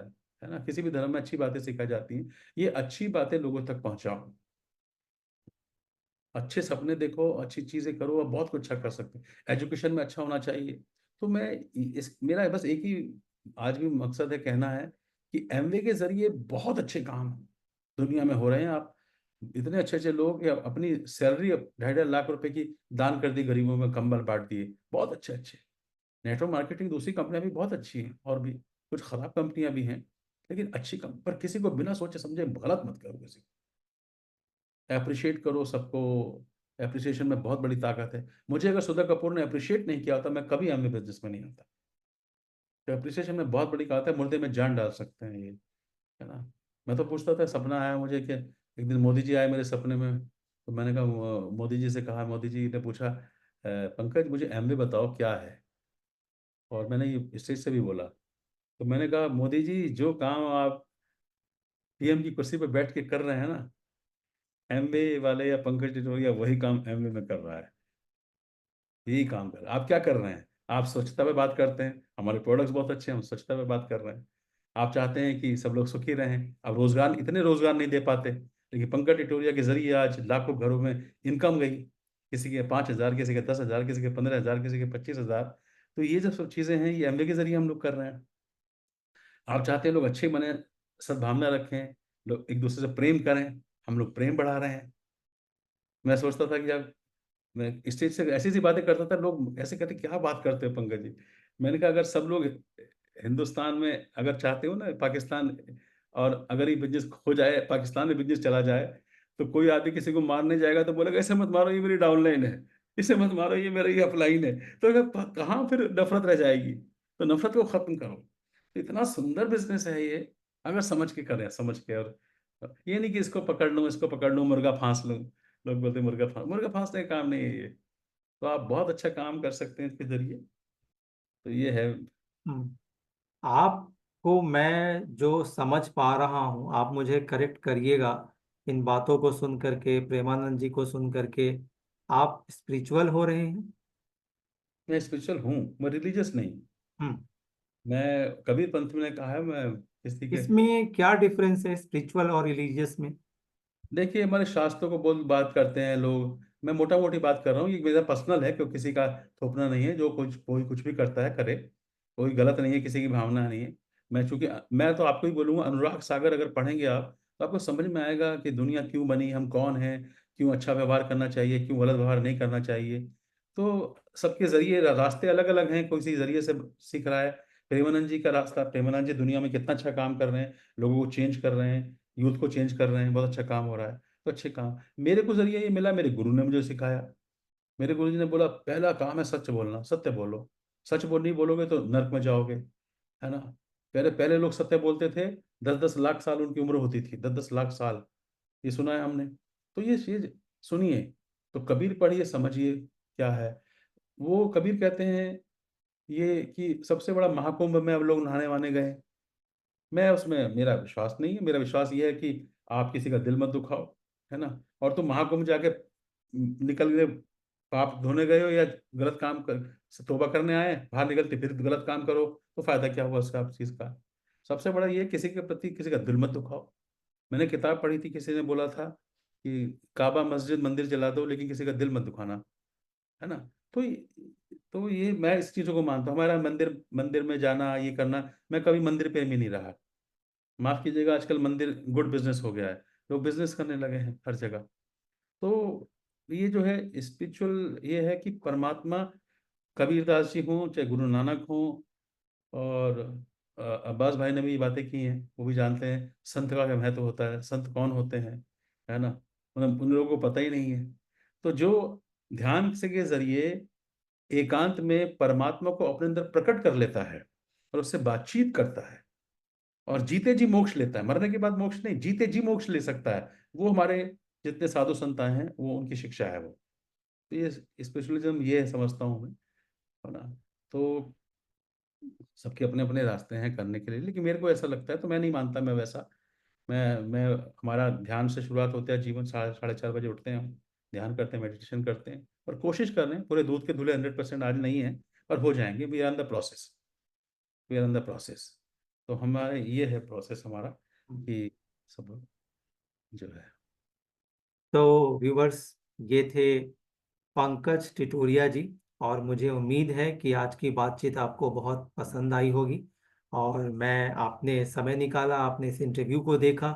है ना। किसी भी धर्म में अच्छी बातें सिखाई जाती हैं, ये अच्छी बातें लोगों तक पहुंचाओ। अच्छे सपने देखो, अच्छी चीजें करो, आप बहुत कुछ अच्छा कर सकते हैं। एजुकेशन में अच्छा होना चाहिए। तो मैं इस मेरा बस एक ही आज भी मकसद है, कहना है कि एमवे के जरिए बहुत अच्छे काम दुनिया में हो रहे हैं। आप इतने अच्छे अच्छे लोग या अपनी सैलरी 2.5 लाख रुपए की दान कर दी, गरीबों में कंबल बांट दिए, बहुत अच्छे अच्छे। नेटवर्क मार्केटिंग दूसरी कंपनियां भी बहुत अच्छी हैं, और भी कुछ खराब कंपनियां भी हैं, लेकिन अच्छी पर किसी को बिना सोचे समझे गलत मत करो। किसी को अप्रिशिएट करो सबको। अप्रिसिएशन में बहुत बड़ी ताकत है। मुझे अगर सुधा कपूर ने अप्रिशिएट नहीं किया होता, मैं कभी एमवे बिजनेस में नहीं आता। तो अप्रिसिएशन में बहुत बड़ी बात है, मुर्दे में जान डाल सकते हैं ये, है ना। मैं तो पूछता था, सपना आया मुझे कि एक दिन मोदी जी आए मेरे सपने में। तो मैंने कहा मोदी जी से कहा, मोदी जी ने पूछा, पंकज मुझे एमवे बताओ क्या है?" और मैंने ये स्टेज से भी बोला। तो मैंने कहा मोदी जी, जो काम आप पीएम की कुर्सी पर बैठ के कर रहे हैं ना, एमवे वाले या पंकज टिटोरिया वही काम एमवे में कर रहा है। यही काम कर आप क्या कर रहे हैं? आप स्वच्छता पे बात करते हैं, हमारे प्रोडक्ट्स बहुत अच्छे हैं, हम स्वच्छता पे बात कर रहे हैं। आप चाहते हैं कि सब लोग सुखी रहें, अब रोजगार, इतने रोजगार नहीं दे पाते, लेकिन पंकज टिटोरिया के जरिए आज लाखों घरों में इनकम गई। किसी के 5,000, किसी के 10,000, किसी के 15,000, किसी के 25,000। तो ये जो सब चीज़ें हैं, ये एमवे के जरिए हम लोग कर रहे हैं। आप चाहते हैं लोग अच्छे बने, सद्भावना रखें, लोग एक दूसरे से प्रेम करें, हम लोग प्रेम बढ़ा रहे हैं। मैं सोचता था कि यार, मैं स्टेज से ऐसी सी बातें करता था, लोग ऐसे कहते क्या बात करते हो पंकज जी। मैंने कहा अगर सब लोग हिंदुस्तान में अगर चाहते हो ना पाकिस्तान, और अगर ये बिजनेस हो जाए, पाकिस्तान में बिजनेस चला जाए, तो कोई आदमी किसी को मारने जाएगा तो बोलेगा ऐसे मत मारो, ये मेरी डाउनलाइन है। इसे मत मारो, ये मेरा ये अपलाइन है। तो अगर कहाँ फिर नफरत रह जाएगी? तो नफरत को खत्म करो। तो इतना सुंदर बिजनेस है ये, अगर समझ के करें, समझ के। और ये नहीं कि इसको पकड़ लूं, इसको पकड़ लूं, मुर्गा फांस लूं। लोग बोलते हैं मुर्गा फांसने का काम नहीं है ये। तो आप बहुत अच्छा काम कर सकते हैं इसके जरिए। तो ये है। हम्म, आपको मैं जो समझ पा रहा हूँ, आप मुझे करेक्ट करिएगा, इन बातों को सुन करके, प्रेमानंद जी को सुन करके, आप स्पिरिचुअल हो रहे हैं। मैं स्पिरिचुअल हूँ, मैं रिलीजियस नहीं। हम्म। मैं कबीर पंथ में ने कहा है, मैं किसी के। इसमें क्या डिफरेंस है स्पिरिचुअल और रिलीजियस में? देखिए, हमारे शास्त्रों को बहुत बात करते हैं लोग। मैं मोटा मोटी बात कर रहा हूँ, ये मेरा पर्सनल है, क्योंकि किसी का थोपना नहीं है। जो कुछ कोई कुछ भी करता है करे, कोई गलत नहीं है, किसी की भावना नहीं है। मैं चूंकि मैं तो आपको ही बोलूंगा, अनुराग सागर अगर पढ़ेंगे आप, तो आपको समझ में आएगा कि दुनिया क्यों बनी, हम कौन हैं, क्यों अच्छा व्यवहार करना चाहिए, क्यों गलत व्यवहार नहीं करना चाहिए। तो सबके जरिए रास्ते अलग अलग हैं, कोई सी जरिए से सीख रहा है। प्रेमानंद जी का रास्ता, प्रेमानंद जी दुनिया में कितना अच्छा काम कर रहे हैं, लोगों को चेंज कर रहे हैं, यूथ को चेंज कर रहे हैं, बहुत अच्छा काम हो रहा है। तो अच्छे काम मेरे को जरिए ये मिला, मेरे गुरु ने मुझे सिखाया। मेरे गुरु जी ने बोला, पहला काम है सच बोलना, सत्य बोलो। सच बोल नहीं बोलोगे तो नर्क में जाओगे, है ना। पहले पहले लोग सत्य बोलते थे, 10-10 लाख साल उनकी उम्र होती थी, 10-10 लाख साल। ये सुना है हमने। तो ये चीज सुनिए, तो कबीर पढ़िए, समझिए क्या है। वो कबीर कहते हैं ये कि सबसे बड़ा महाकुंभ में अब लोग नहाने वाने गए। मैं उसमें, मेरा विश्वास नहीं है। मेरा विश्वास ये है कि आप किसी का दिल मत दुखाओ, है ना। और तुम महाकुंभ जाके निकल गए, पाप धोने गए हो या गलत काम कर तौबा करने आए, बाहर निकलते फिर गलत काम करो, तो फायदा क्या हुआ उसका, आप चीज का। सबसे बड़ा ये है, किसी के प्रति किसी का दिल मत दुखाओ। मैंने किताब पढ़ी थी, किसी ने बोला था कि काबा मस्जिद मंदिर जला दो, लेकिन किसी का दिल मत दुखाना, है ना। तो तो ये मैं इस चीजों को मानता हूँ। हमारा मंदिर मंदिर में जाना, ये करना, मैं कभी मंदिर प्रेमी नहीं रहा। माफ कीजिएगा, आजकल मंदिर गुड बिजनेस हो गया है, लोग बिजनेस करने लगे हैं हर जगह। तो ये जो है स्पिरिचुअल, ये है कि परमात्मा, कबीरदास जी हों चाहे गुरु नानक हों, और अब्बास भाई ने भी ये बातें की हैं, वो भी जानते हैं संत का क्या महत्व होता है, संत कौन होते हैं, है ना। उन लोगों को पता ही नहीं है। तो जो ध्यान से के जरिए एकांत में परमात्मा को अपने अंदर प्रकट कर लेता है और उससे बातचीत करता है, और जीते जी मोक्ष लेता है, मरने के बाद मोक्ष नहीं, जीते जी मोक्ष ले सकता है, वो हमारे जितने साधु संत आए हैं, वो उनकी शिक्षा है वो। तो ये स्पिरिचुअलिज्म ये समझता हूँ मैं, है ना। तो सबके अपने अपने रास्ते हैं करने के लिए, लेकिन मेरे को ऐसा लगता है, तो मैं नहीं मानता मैं वैसा। मैं हमारा ध्यान से शुरुआत होता है, जीवन 4:30 बजे उठते हैं हम, ध्यान करते हैं, मेडिटेशन करते हैं, और कोशिश कर रहे हैं, पूरे दूध के धुले 100% आज नहीं है, पर हो जाएंगे। We are in the process, we are in the process. तो हमारे ये है प्रोसेस हमारा, कि सब जो है। तो व्यूवर्स, ये थे पंकज टिटोरिया जी, और मुझे उम्मीद है कि आज की बातचीत आपको बहुत पसंद आई होगी। और मैं, आपने समय निकाला, आपने इस इंटरव्यू को देखा,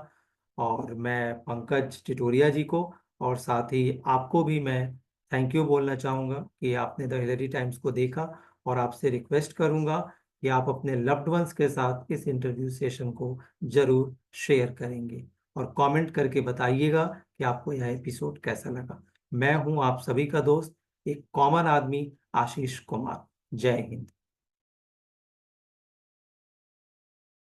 और मैं पंकज टिटोरिया जी को और साथ ही आपको भी मैं थैंक यू बोलना चाहूँगा कि आपने द हिलरी टाइम्स को देखा। और आपसे रिक्वेस्ट करूँगा कि आप अपने लव्ड वंस के साथ इस इंटरव्यू सेशन को जरूर शेयर करेंगे, और कमेंट करके बताइएगा कि आपको यह एपिसोड कैसा लगा। मैं हूं आप सभी का दोस्त, एक कॉमन आदमी, आशीष कुमार। जय हिंद।